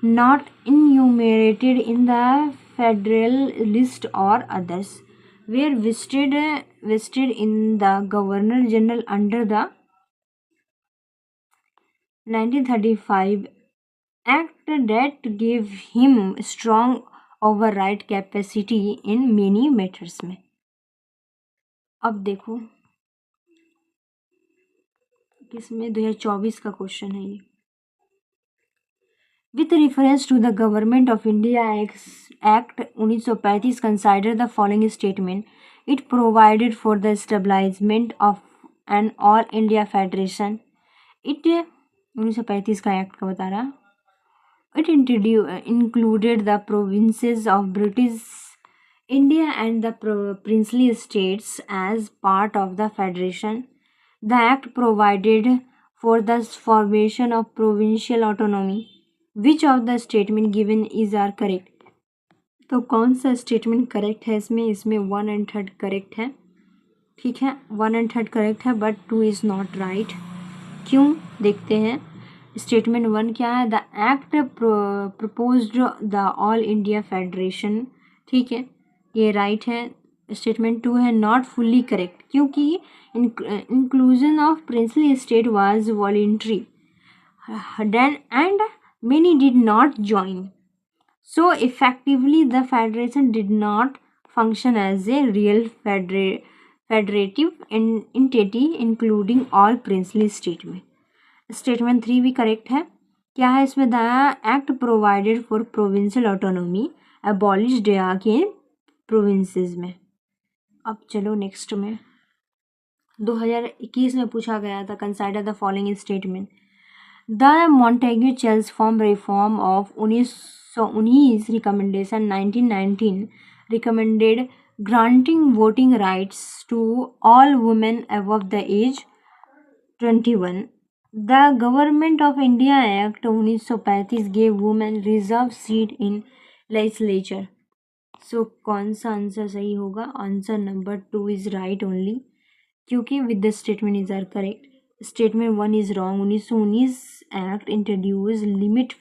not enumerated in the federal list or others were vested in the governor general under the 1935 act that gave him strong override capacity in many matters में। अब देखो किसमें? 2024 का क्वेश्चन है ये। With reference to the Government of India Act 1935 consider the following statement. It provided for the establishment of an all India federation. It 1935 का act का बता रहा। It included the provinces of British India and the princely states as part of the federation. The act provided for the formation of provincial autonomy. Which of the statement given is are correct? तो कौन सा statement correct है इसमें? 1 and 3 correct है। ठीक है, 1 and 3 correct है, but 2 is not right. क्यों? देखते हैं। स्टेटमेंट 1 क्या है? The act proposed the all India federation. ठीक है, ये राइट है। स्टेटमेंट 2 है नॉट फुल्ली करेक्ट, क्योंकि inclusion of princely state was voluntary and many did not join. So effectively the federation did not function as a real federative entity including all princely state में। Statement 3 भी correct है। क्या है इसमें? The act provided for provincial autonomy, abolish डया के provinces में। अब चलो नेक्स्ट में, 2021 में पूछा गया था consider the following statement. The Montagu-Chelmsford reform of 1919 recommendation 1919 recommended granting voting rights to all women above the age 21. The Government of India Act 1935 gave women reserved seat in legislature. So कौन सा answer सही होगा? Answer number 2 is right only, क्योंकि with the statement is are correct. Statement 1 is wrong. 1919 Act introduced limit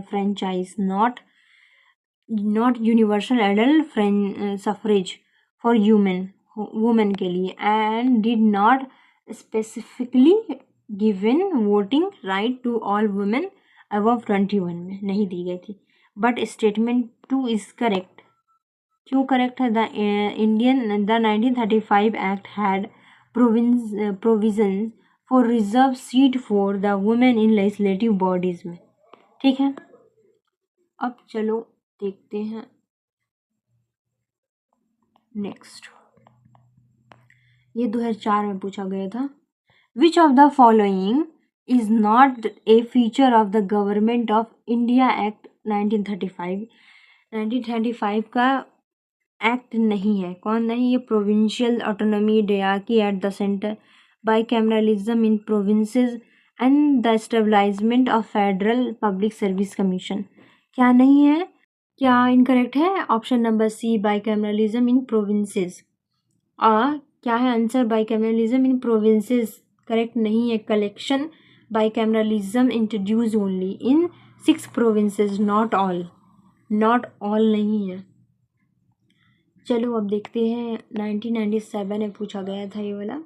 franchise, not universal adult suffrage for women के लिए, and did not specifically given voting right to all women above 21 में नहीं दी गई थी। But statement 2 is correct. क्यों correct है? The 1935 act had provisions for reserved seat for the women in legislative bodies में। ठीक है, अब चलो देखते हैं नेक्स्ट, ये 2004 में पूछा गया था। Which of the following is not a feature of the government of India act 1935। 1935 का एक्ट नहीं है। कौन नहीं? ये provincial autonomy, dyarchy at the centre, bicameralism in provinces and the establishment of federal public service commission. क्या नहीं है? क्या इनकरेक्ट है? Option number C, bicameralism in provinces. क्या है answer? Bicameralism in provinces correct नहीं है। Collection bicameralism introduce only in 6 provinces, not all. Not all नहीं है। चलो अब देखते हैं 1997 में पूछा गया था ये वाला।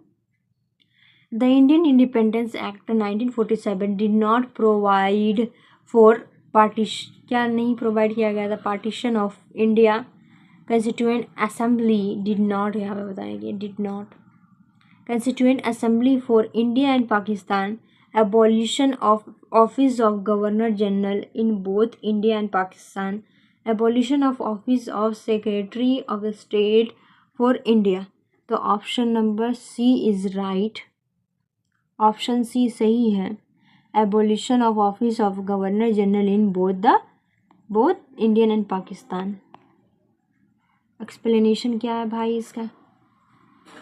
The Indian independence act 1947 did not provide for partition. क्या नहीं प्रोवाइड किया गया था? Partition of India. Constituent assembly did not, यहाँ पे बताएंगे did not. Constituent assembly for India and Pakistan, abolition of office of governor general in both India and Pakistan, abolition of office of secretary of the state for India. तो option number C is right. Option C सही है। Abolition of office of governor general in both Indian and Pakistan. Explanation क्या है भाई इसका?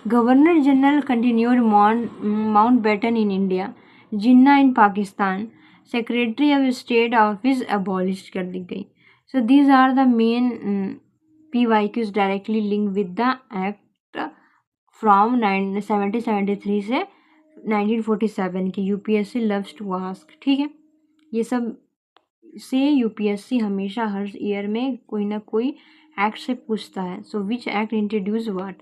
Governor general continued Mountbatten in India, Jinnah in Pakistan, secretary of state office abolish कर दी गई। So these are the main PYQs directly link with the act from 1773 से 1947 की। UPSC loves to ask, ठीक है। ये सब से यूपीएससी हमेशा हर ईयर में कोई ना कोई एक्ट से पूछता है। सो विच एक्ट इंट्रोड्यूस व्हाट।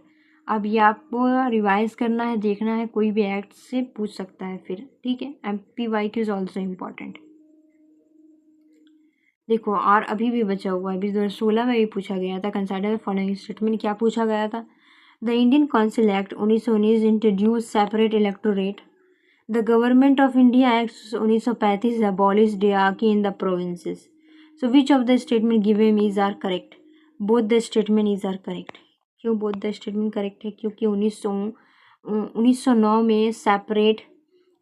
अब ये आपको रिवाइज करना है, देखना है, कोई भी एक्ट से पूछ सकता है फिर, ठीक है। PYQ is also important. देखो और अभी भी बचा हुआ है, अभी 2016 में भी पूछा गया था। Consider the following statement. क्या पूछा गया था? The Indian council act 1919 introduce separate electorate. The government of India act 1935 abolish dyarchy in the provinces. So which of the statement given is are correct? Both the statement is are correct. क्यों both the statement correct है? क्योंकि 1909 में separate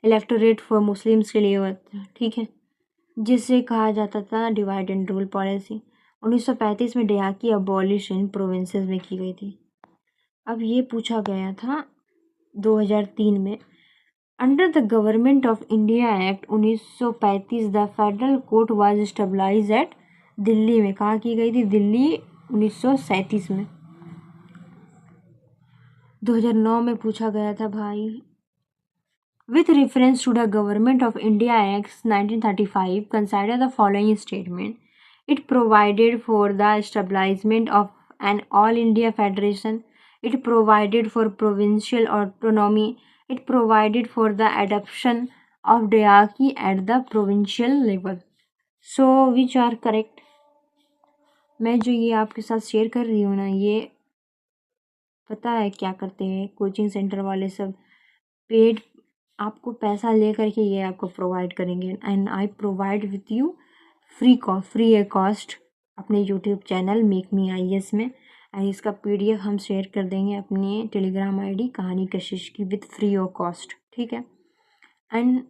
electorate for Muslims के लिए हुआ था, ठीक है, जिसे कहा जाता था डिवाइड एंड रूल पॉलिसी। 1935 में डेयार्की अबॉलिशन प्रोविंसेस में की गई थी। अब ये पूछा गया था 2003 में। Under the government of India act 1935 the federal court was establish at Delhi में। कहाँ की गई थी? दिल्ली 1937 में। 2009 में पूछा गया था भाई। With reference to the government of India act 1935 consider the following statement. It provided for the establishment of an all India federation, it provided for provincial autonomy, it provided for the adoption of diarchy at the provincial level. So which are correct? मैं जो ये आपके साथ share कर रही हूँ ना, ये पता है क्या करते हैं कोचिंग सेंटर वाले सब? पेड आपको पैसा ले करके ये आपको प्रोवाइड करेंगे। And I provide with you free a cost अपने YouTube channel make me IAS में। एंड इसका PDF हम शेयर कर देंगे अपने टेलीग्राम ID कहानी कशिश की विथ फ्री ऑफ कॉस्ट, ठीक है। एंड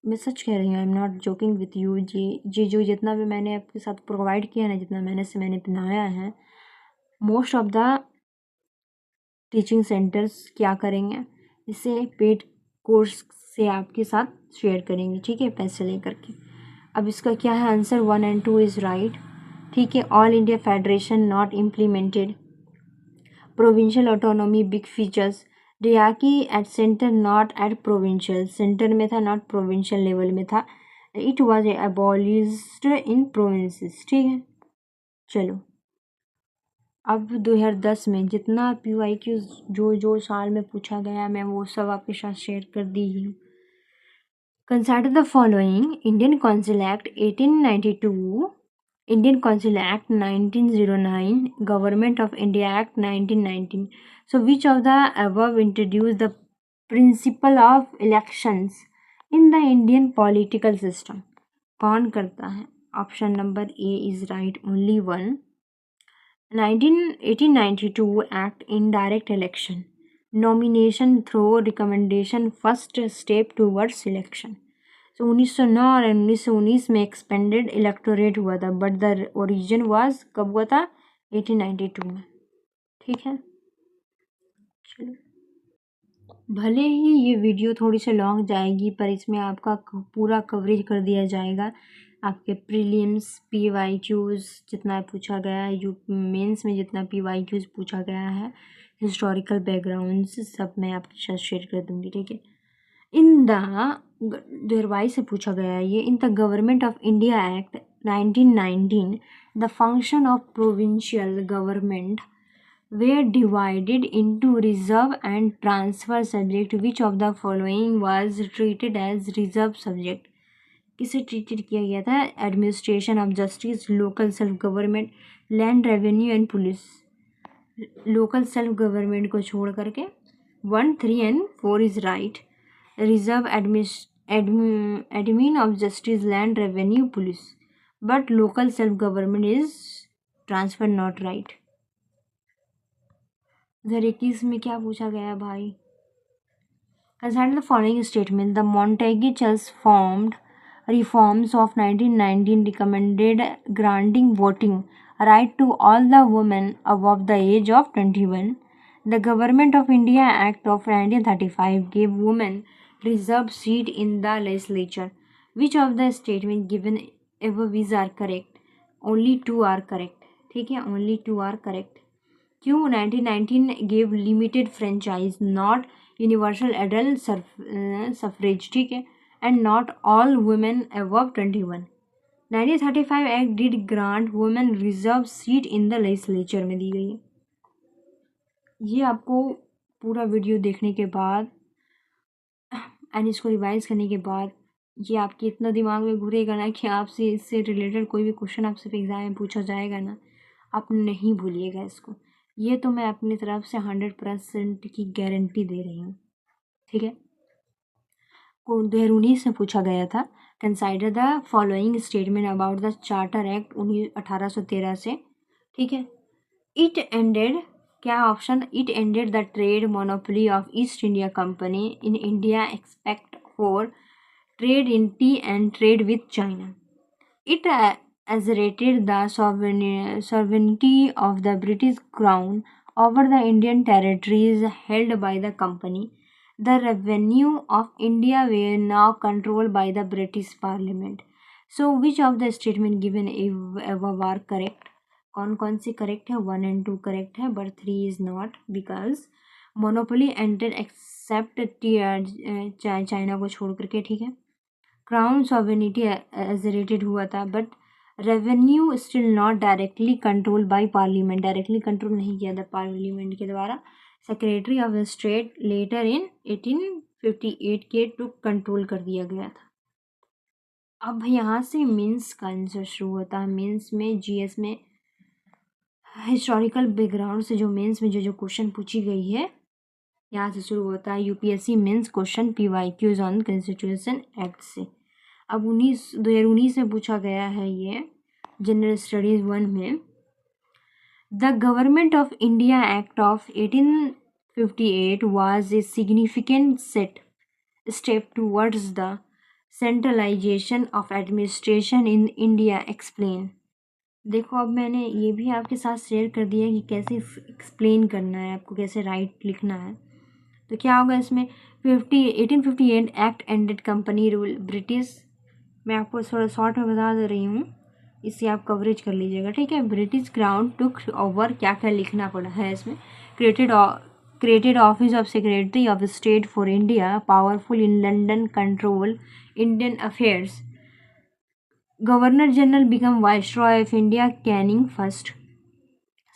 मैं सच कह रही हूँ, I am not joking with you. जी जो जितना भी मैंने आपके साथ प्रोवाइड किया ना, जितना मैंने बनाया है, most of the teaching centres क्या करेंगे, इसे पेड कोर्स से आपके साथ शेयर करेंगे, ठीक है, पैसे ले करके। अब इसका क्या है आंसर? 1 and 2 इज़ राइट, ठीक है। All India federation not implemented, provincial autonomy big features, dyarchy at centre not at provincial, centre में था नॉट प्रोविंशियल लेवल में था, it was abolished in provinces, ठीक है। चलो अब 2010 में जितना PYQ जो साल में पूछा गया मैं वो सब आपके साथ शेयर कर दी हूँ। Consider the following. Indian council act 1892, Indian Council Act 1909, Government of India Act 1919. So which of the above introduced the principle of elections in the Indian political system? कौन करता है? Option number A is right, only one. 1892 Act Indirect Election Nomination through Recommendation First Step Towards Selection. So 1909 और 1919 में expanded electorate हुआ था, but the origin was कब हुआ था? 1892 में। ठीक है, चलो। भले ही ये वीडियो थोड़ी सी लॉन्ग जाएगी, पर इसमें आपका पूरा कवरेज कर दिया जाएगा। आपके प्रीलिम्स, PYQs जितना पूछा गया है, यू मेंस में जितना PYQs पूछा गया है, हिस्टोरिकल बैकग्राउंड्स सब मैं आपके साथ शेयर कर दूँगी। ठीक है। इन द 2022 से पूछा गया है ये। In the government of India act 1919 the function of provincial government were divided into reserve and transfer subject. Which of the following was treated as reserve subject? किसे ट्रीटेड किया गया था? Administration of justice, local self government, land revenue and police. Local self government को छोड़ करके 1, 3 and 4 is right. Reserve, admin of justice, land revenue, police, but local self government is transfer not right. 2021 में क्या पूछा गया भाई? Consider the following statement. The Montagu-Charles formed reforms of 1919 recommended granting voting right to all the women above the age of 21. The Government of India Act of 1935 gave women reserved seat in the legislature. Which of the statement given above is are correct? Only 2 are correct. ठीक है, only 2 are correct. क्यों? 1919 gave limited franchise, not universal adult suffrage, ठीक है, and not all women above 21. 1935 Act did grant women reserved seat in the legislature में दी गई है। ये आपको पूरा वीडियो देखने के बाद एंड इसको रिवाइज करने के बाद ये आपके इतना दिमाग में घुरेगा ना कि आपसे इससे रिलेटेड कोई भी क्वेश्चन आपसे एग्जाम में पूछा जाएगा ना, आप नहीं भूलिएगा इसको। ये तो मैं अपनी तरफ से 100% की गारंटी दे रही हूँ। ठीक है। 2019 में पूछा गया था। Consider the following statement about the charter act 1813 से। ठीक है। इट एंडेड, क्या option? It ended the trade monopoly of east India company in India expect for trade in tea and trade with China. It asserted the sovereignty of the British Crown over the Indian territories held by the company. The revenue of India were now controlled by the British Parliament. So, which of the statement given above are correct? कौन कौन C correct है? 1 and 2 correct है, but 3 is not, because monopoly enter accept China को छोड़ करके। ठीक है। Crown sovereignty एजरेटेड हुआ था, but revenue still not directly control by parliament, directly control नहीं किया था पार्लियामेंट के द्वारा। सेक्रेटरी ऑफ स्टेट लेटर इन 1858 के टू कंट्रोल कर दिया गया था। अब यहाँ से मीन्स का आंसर शुरू होता है। मीन्स में GS में हिस्टोरिकल बैकग्राउंड से जो मीन्स में जो क्वेश्चन पूछी गई है, यहाँ से शुरू होता है। UPSC means question PYQs on constitution act से। अब 2019 में पूछा गया है ये जनरल स्टडीज 1 में। The government of India act of 1858 was a significant step towards the centralization of administration in India. Explain. देखो, अब मैंने ये भी आपके साथ शेयर कर दिया कि कैसे एक्सप्लेन करना है आपको, कैसे राइट लिखना है। तो क्या होगा इसमें? 1858 act ended company rule British. मैं आपको थोड़ा शॉर्ट में बता दे रही हूँ, इससे आप कवरेज कर लीजिएगा। ठीक है। ब्रिटिश क्राउन टुक ओवर, क्या क्या लिखना पड़ा है इसमें? Created office of secretary of state for India, powerful in London, control Indian affairs. Governor general become viceroy of India, Canning first.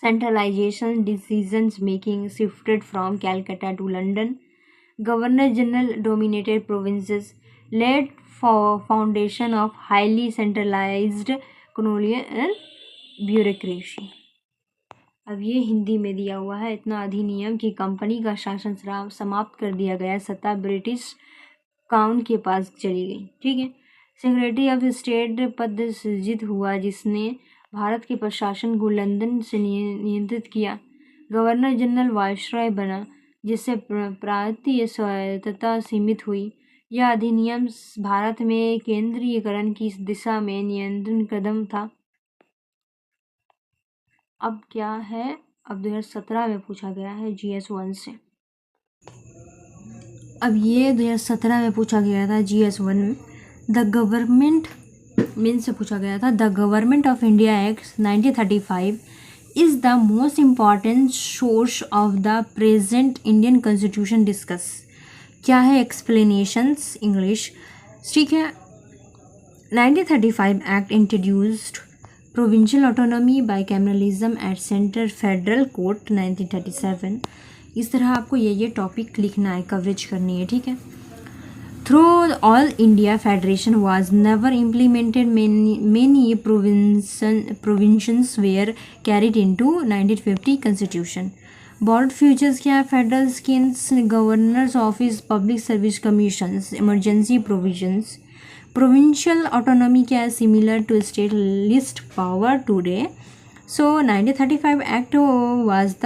Centralization decisions making shifted from Calcutta to London. Governor General dominated provinces, led for foundation of highly centralized colonial bureaucracy. अब ये हिंदी में दिया हुआ है। इतना अधिनियम कि company का शासन समाप्त कर दिया गया, सत्ता ब्रिटिश काउन के पास चली गई। ठीक है। सेक्रेटरी ऑफ स्टेट पद सृजित हुआ, जिसने भारत के प्रशासन को लंदन से नियंत्रित किया। गवर्नर जनरल वायसराय बना, जिससे प्रांतीय स्वायत्तता सीमित हुई। यह अधिनियम भारत में केंद्रीयकरण की दिशा में नियंत्रण कदम था। अब क्या है, अब 2017 में पूछा गया है GS 1 से। अब ये 2017 में पूछा गया था GS 1 में। द गवर्नमेंट मीन से पूछा गया था, the government of India act 1935 is the most important source of the present Indian constitution discuss. क्या है एक्सप्लेनेशंस इंग्लिश, ठीक है। 1935 act introduced provincial autonomy bicameralism at centre federal court 1937। इस तरह आपको ये टॉपिक लिखना है, कवरेज करनी है, ठीक है। Through all India federation was never implemented, many provinces were carried into 1950 constitution. Broad features क्या है, federal schemes, governors office, public service commissions, emergency provisions. Provincial autonomy क्या है, similar to state list power today. So 1935 act was the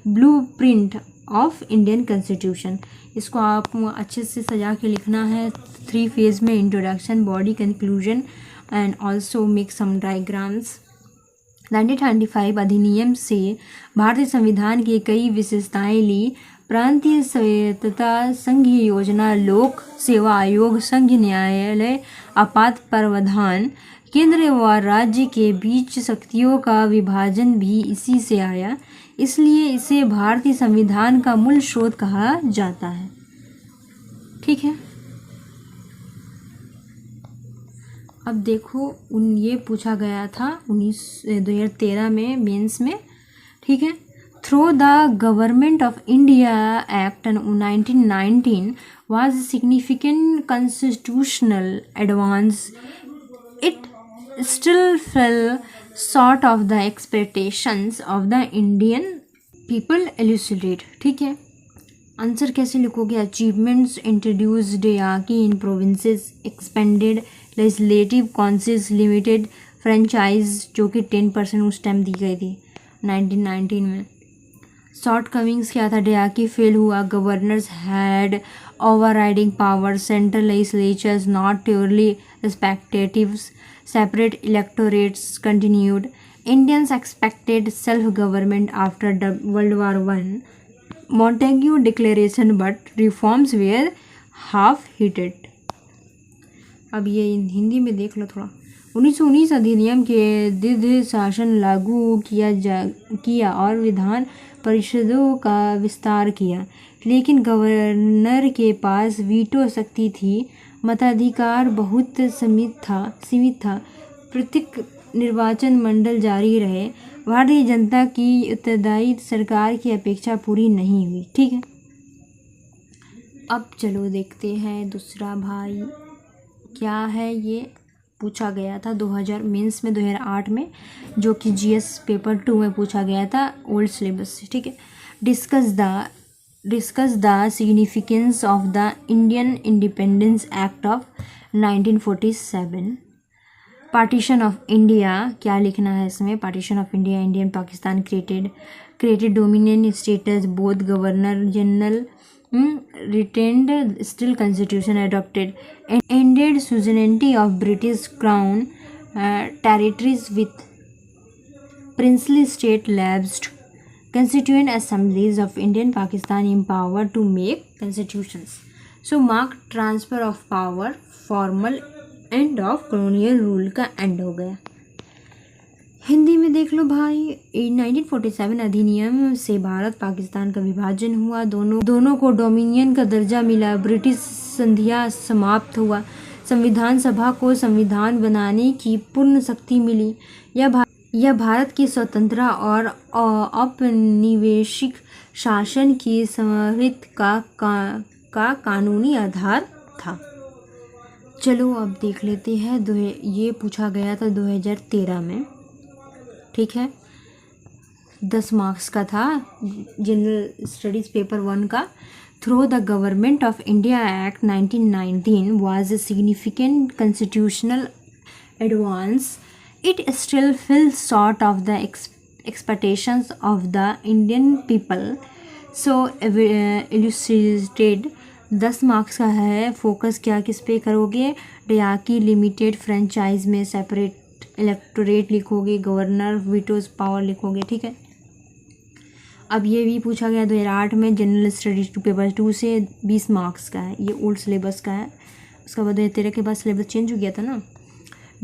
blueprint of Indian constitution. इसको आप अच्छे से सजा के लिखना है 3 फेज में, introduction, body, conclusion and also make some diagrams. 1925 अधिनियम से भारतीय संविधान की कई विशेषताएं ली। प्रांतीय स्वायत्तता, संघीय योजना, लोक सेवा आयोग, संघ न्यायालय, आपात प्रावधान, केंद्र व राज्य के बीच शक्तियों का विभाजन भी इसी से आया, इसलिए इसे भारतीय संविधान का मूल स्रोत कहा जाता है, ठीक है। अब देखो ये पूछा गया था 2013 में मेंस में, ठीक है। Through the government of India act 1919 was significant constitutional advance, it still fell short of the expectations of the Indian people elucidate, ठीक है। आंसर कैसे लिखोगे, अचीवमेंट्स इंट्रोड्यूस्ड याकी in provinces, expanded legislative councils, limited franchise जो कि 10% उस time दी गई थी 1919 में। शॉर्ट कमिंग्स क्या था, डयाकी फेल हुआ, governors had overriding power, central legislatures not purely रिस्पेक्टेटिव्स, separate electorates continued, Indians expected self-government after World War I, Montague Declaration, but reforms were half-hearted। अब ये हिंदी में देख लो थोड़ा। 1919 अधिनियम के दीर्घ शासन लागू किया और विधान परिषदों का विस्तार किया, लेकिन गवर्नर के पास वीटो शक्ति थी, मताधिकार बहुत सीमित था। प्रत्येक निर्वाचन मंडल जारी रहे, भारतीय जनता की उत्तरदायी सरकार की अपेक्षा पूरी नहीं हुई, ठीक है। अब चलो देखते हैं दूसरा भाई क्या है, ये पूछा गया था 2000 मेंस में 2008 में, जो कि GS पेपर 2 में पूछा गया था ओल्ड सिलेबस से, ठीक है। Discuss the significance of the Indian independence act of 1947। Partition of India क्या लिखना है इसमें, partition of India, Indian Pakistan created dominion status, both governor general retained still constitution adopted, ended suzerainty of British crown territories with princely state lapsed, constituent assemblies of Indian Pakistan empowered to make constitutions, so marked transfer of power, formal end of colonial rule का and हो गया। हिंदी में देख लो भाई, 1947 अधिनियम से भारत पाकिस्तान का विभाजन हुआ, दोनों को डोमिनियन का दर्जा मिला, ब्रिटिश संधिया समाप्त हुआ, संविधान सभा को संविधान बनाने की पूर्ण शक्ति मिली, यह भारत की स्वतंत्रता और औपनिवेशिक शासन की समर्थित का कानूनी आधार था। चलो अब देख लेते हैं, ये पूछा गया था 2013 में, ठीक है, 10 मार्क्स का था, जनरल स्टडीज़ पेपर 1 का। Through the government of India act 1919 was a significant constitutional advance It still falls short of the expectations of the Indian people. So illustrated 10 marks का है। फोकस क्या किस पे करोगे? डयाकी लिमिटेड फ्रेंचाइज में separate electorate लिखोगे, governor vetoes power लिखोगे, ठीक है। अब ये भी पूछा गया 2008 में जनरल स्टडीज पेपर 2 से 20 मार्क्स का है, ये ओल्ड सिलेबस का है। उसका बाद 2013 के बाद सिलेबस चेंज हो गया था ना।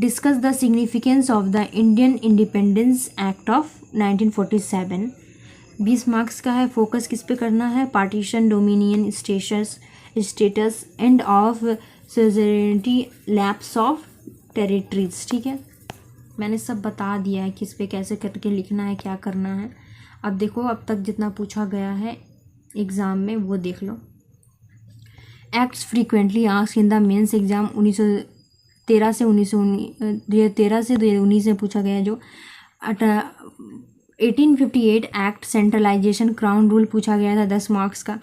Discuss the significance of the Indian independence act of 1947, 20 marks का है। फोकस किस पे करना है? Partition, dominion, status end of sovereignty, lapse of territories, ठीक है। मैंने सब बता दिया है किस पे कैसे करके लिखना है, क्या करना है। अब देखो अब तक जितना पूछा गया है एग्ज़ाम में वो देख लो। Acts frequently asked in the mains exam 1913 से 2019 में पूछा गया। जो 1858 एक्ट सेंट्रलाइजेशन क्राउन रूल पूछा गया था 10 मार्क्स का।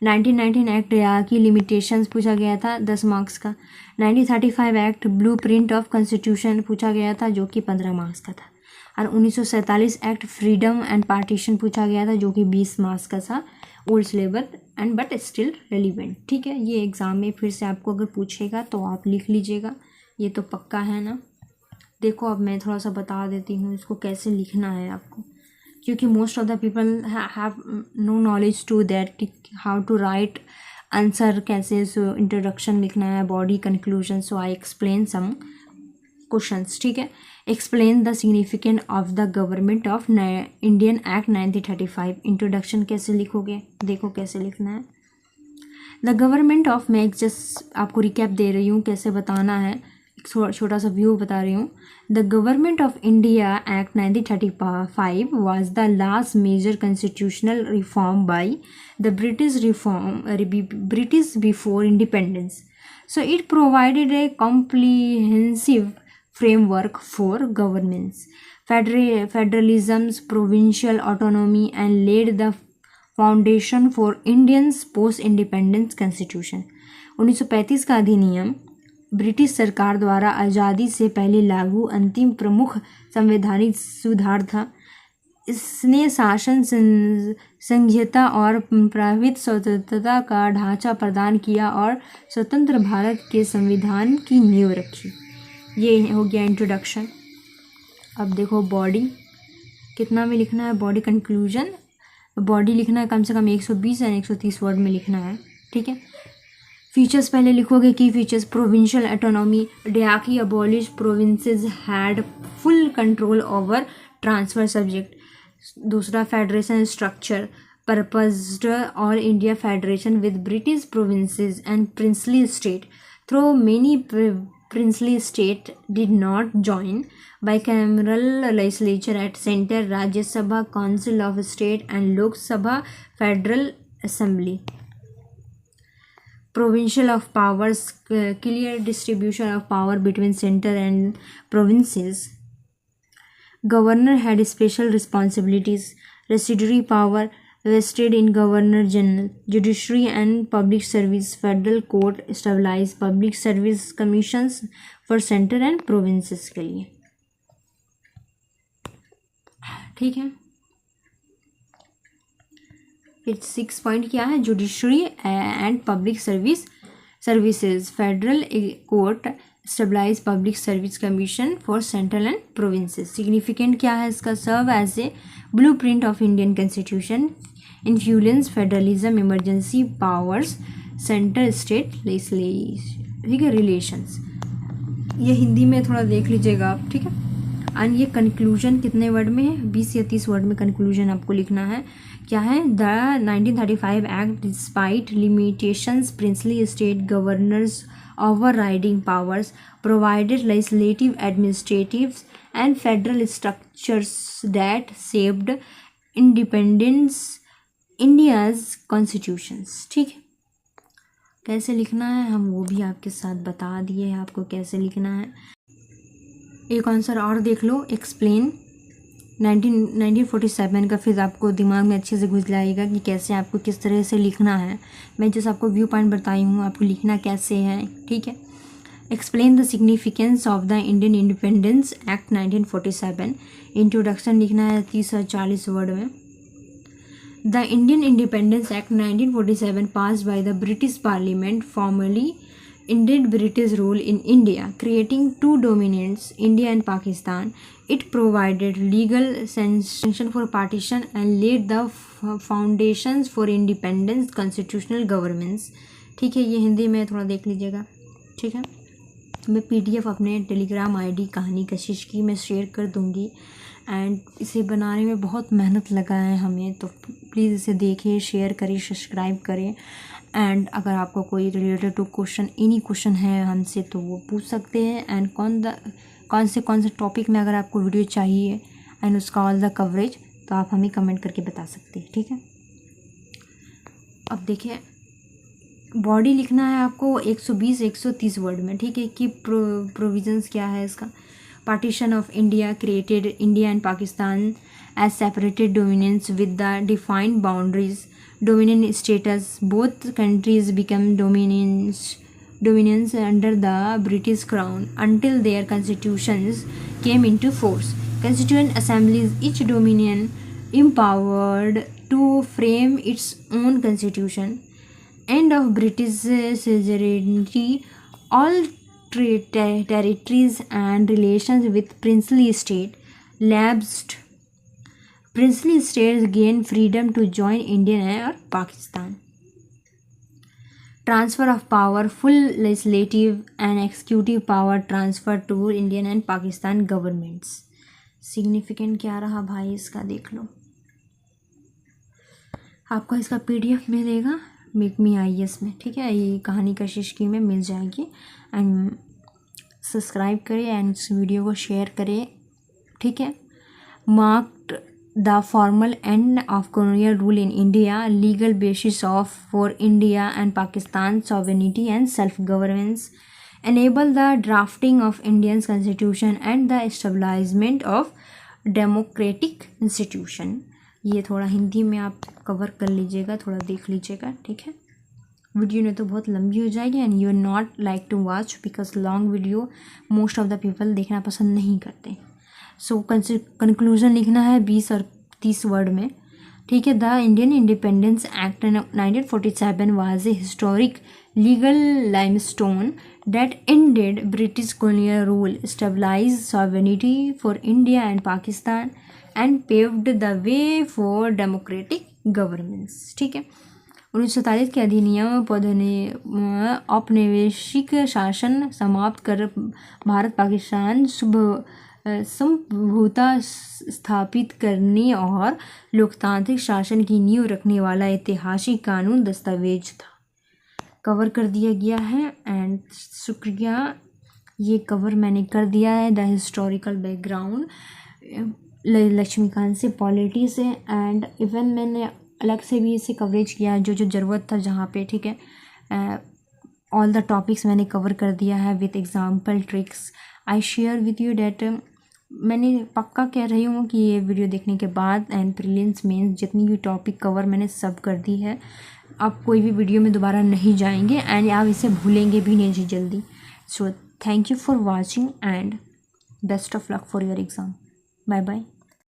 1919 एक्ट की लिमिटेशंस पूछा गया था 10 मार्क्स का। 1935 act blue print of constitution पूछा गया था जो कि 15 मार्क्स का था। और 1947 एक्ट फ्रीडम एंड पार्टीशन पूछा गया था जो कि 20 मार्क्स का था, old syllabus and but still relevant, ठीक है। ये एग्ज़ाम में फिर से आपको अगर पूछेगा तो आप लिख लीजिएगा, ये तो पक्का है ना। देखो अब मैं थोड़ा सा बता देती हूँ इसको कैसे लिखना है आपको, क्योंकि most of the people have no knowledge to that how to write answer कैसे। सो इंट्रोडक्शन लिखना है, body, conclusion. So I explain some questions, ठीक है। Explain the significant of the government of Indian act 1935। Introduction कैसे लिखोगे, देखो कैसे लिखना है। द गवर्नमेंट ऑफ, मैं जस्ट आपको रिकैप दे रही हूँ कैसे बताना है, छोटा सा व्यू बता रही हूँ। The government of India act 1935 was the last major constitutional reform by the British before independence. So it provided a comprehensive framework for governance, federalism's provincial autonomy, and laid the foundation for India's post-independence constitution. 1935 का अधिनियम British सरकार द्वारा आज़ादी से पहले लागू अंतिम प्रमुख संवैधानिक सुधार था। इसने शासन संघीयता और प्राविधिक स्वतंत्रता का ढांचा प्रदान किया और स्वतंत्र भारत के संविधान की नींव रखी। ये हो गया इंट्रोडक्शन। अब देखो बॉडी कितना में लिखना है, बॉडी कंक्लूजन। बॉडी लिखना है कम से कम 120 या 130 वर्ड में लिखना है, ठीक है। फीचर्स पहले लिखोगे, की फीचर्स। प्रोविंशियल ऑटोनॉमी, डयाकी abolish provinces had full control over transfer subject. दूसरा federation structure, proposed all India federation with British provinces and princely state, though many princely state did not join bicameral legislature at center, Rajya Sabha, Council of State and Lok Sabha, Federal Assembly. Provincial of powers, clear distribution of power between center and provinces. Governor had special responsibilities. Residuary power vested in Governor General. Judiciary and public service, Federal Court established public service commissions for center and provinces के लिए, ठीक है। फिर 6 point क्या है? Judiciary and public services, federal court establish public service commission for central and provinces. Significant क्या है इसका? Serve as a blueprint of Indian constitution, influence federalism, emergency powers, center state ठीक है रिलेशंस। ये हिंदी में थोड़ा देख लीजिएगा आप, ठीक है। एंड ये कंक्लूजन कितने वर्ड में है? 20 या 30 वर्ड में कंक्लूजन आपको लिखना है। क्या है? The 1935 act despite limitations princely state governors overriding powers provided legislative, administrative and federal structures that shaped independence India's constitutions, ठीक है। कैसे लिखना है हम वो भी आपके साथ बता दिए हैं आपको कैसे लिखना है। एक आंसर और देख लो, एक्सप्लेन 1947 का, फिर आपको दिमाग में अच्छे से घुस जाएगा कि कैसे आपको किस तरह से लिखना है। मैं जैसे आपको व्यू पॉइंट बताई हूँ आपको लिखना कैसे है, ठीक है। Explain the significance of the Indian independence act 1947। Introduction लिखना है 30 और 40 वर्ड में। The Indian independence act 1947 passed by the British Parliament formally ended British rule in India, creating two dominions, India and Pakistan. It provided legal sanction for partition and laid the foundations for independent constitutional governments। ठीक है, ये हिंदी में थोड़ा देख लीजिएगा। ठीक है, मैं PDF अपने टेलीग्राम ID कहानी कशिश की मैं शेयर कर दूँगी। एंड इसे बनाने में बहुत मेहनत लगा है हमें, तो प्लीज़ इसे देखिए, शेयर करिए, सब्सक्राइब करें। एंड अगर आपको कोई related to question any question है हमसे तो वो पूछ सकते हैं। एंड कौन से टॉपिक में अगर आपको वीडियो चाहिए एंड उसका ऑल द कवरेज, तो आप हमें कमेंट करके बता सकते हैं। ठीक है, अब देखिए बॉडी लिखना है आपको 120-130 वर्ड में। ठीक है, कि प्रोविजंस क्या है इसका। Partition of India created India and Pakistan as separated dominions with the defined boundaries, dominion status. Both countries became dominions under the British Crown until their constitutions came into force. Constituent assemblies, each dominion empowered to frame its own constitution. End of British suzerainty. All territories and relations with princely state lapsed. Princely states gained freedom to join Indian and Pakistan. Transfer of power, full legislative and executive power transferred to Indian and Pakistan governments. Significant क्या रहा भाई इसका देख लो। आपको इसका PDF मिलेगा make me IAS में। ठीक है, ये कहानी कशिश की में मिल जाएगी। एंड सब्सक्राइब करें एंड इस वीडियो को शेयर करें। ठीक है, marked the formal end of colonial rule in India, legal basis of for India and Pakistan sovereignty and self governance, enable the drafting of Indian constitution and the establishment of democratic institution। ये थोड़ा हिंदी में आप cover कर लीजिएगा, थोड़ा देख लीजिएगा। ठीक है, वीडियो ने तो बहुत लंबी हो जाएगी and you are not like to watch because long video most of the people देखना पसंद नहीं करते। सो कंक्लूजन लिखना है 20 और 30 वर्ड में। ठीक है, the Indian independence act 1947 was a historic legal limestone that ended British colonial rule, stabilized sovereignty for India and Pakistan, and paved the way for democratic governments। ठीक है, 1947 के अधिनियम औपनिवेशिक शासन समाप्त कर भारत पाकिस्तान संप्रभुता स्थापित करने और लोकतांत्रिक शासन की नींव रखने वाला ऐतिहासिक कानून दस्तावेज था। कवर कर दिया गया है एंड शुक्रिया, ये कवर मैंने कर दिया है। द हिस्टोरिकल बैकग्राउंड लक्ष्मीकांत से, पॉलिटी से, एंड इवन मैंने अलग से भी इसे कवरेज किया जो ज़रूरत था जहाँ पे। ठीक है, ऑल द टॉपिक्स मैंने कवर कर दिया है with example tricks. I share with you that मैंने पक्का कह रही हूँ कि ये वीडियो देखने के बाद एंड प्रीलिम्स मेंस जितनी भी टॉपिक कवर मैंने सब कर दी है। आप कोई भी वीडियो में दोबारा नहीं जाएंगे एंड आप इसे भूलेंगे भी नहीं जल्दी। So thank you for watching and best of luck for your exam. Bye bye.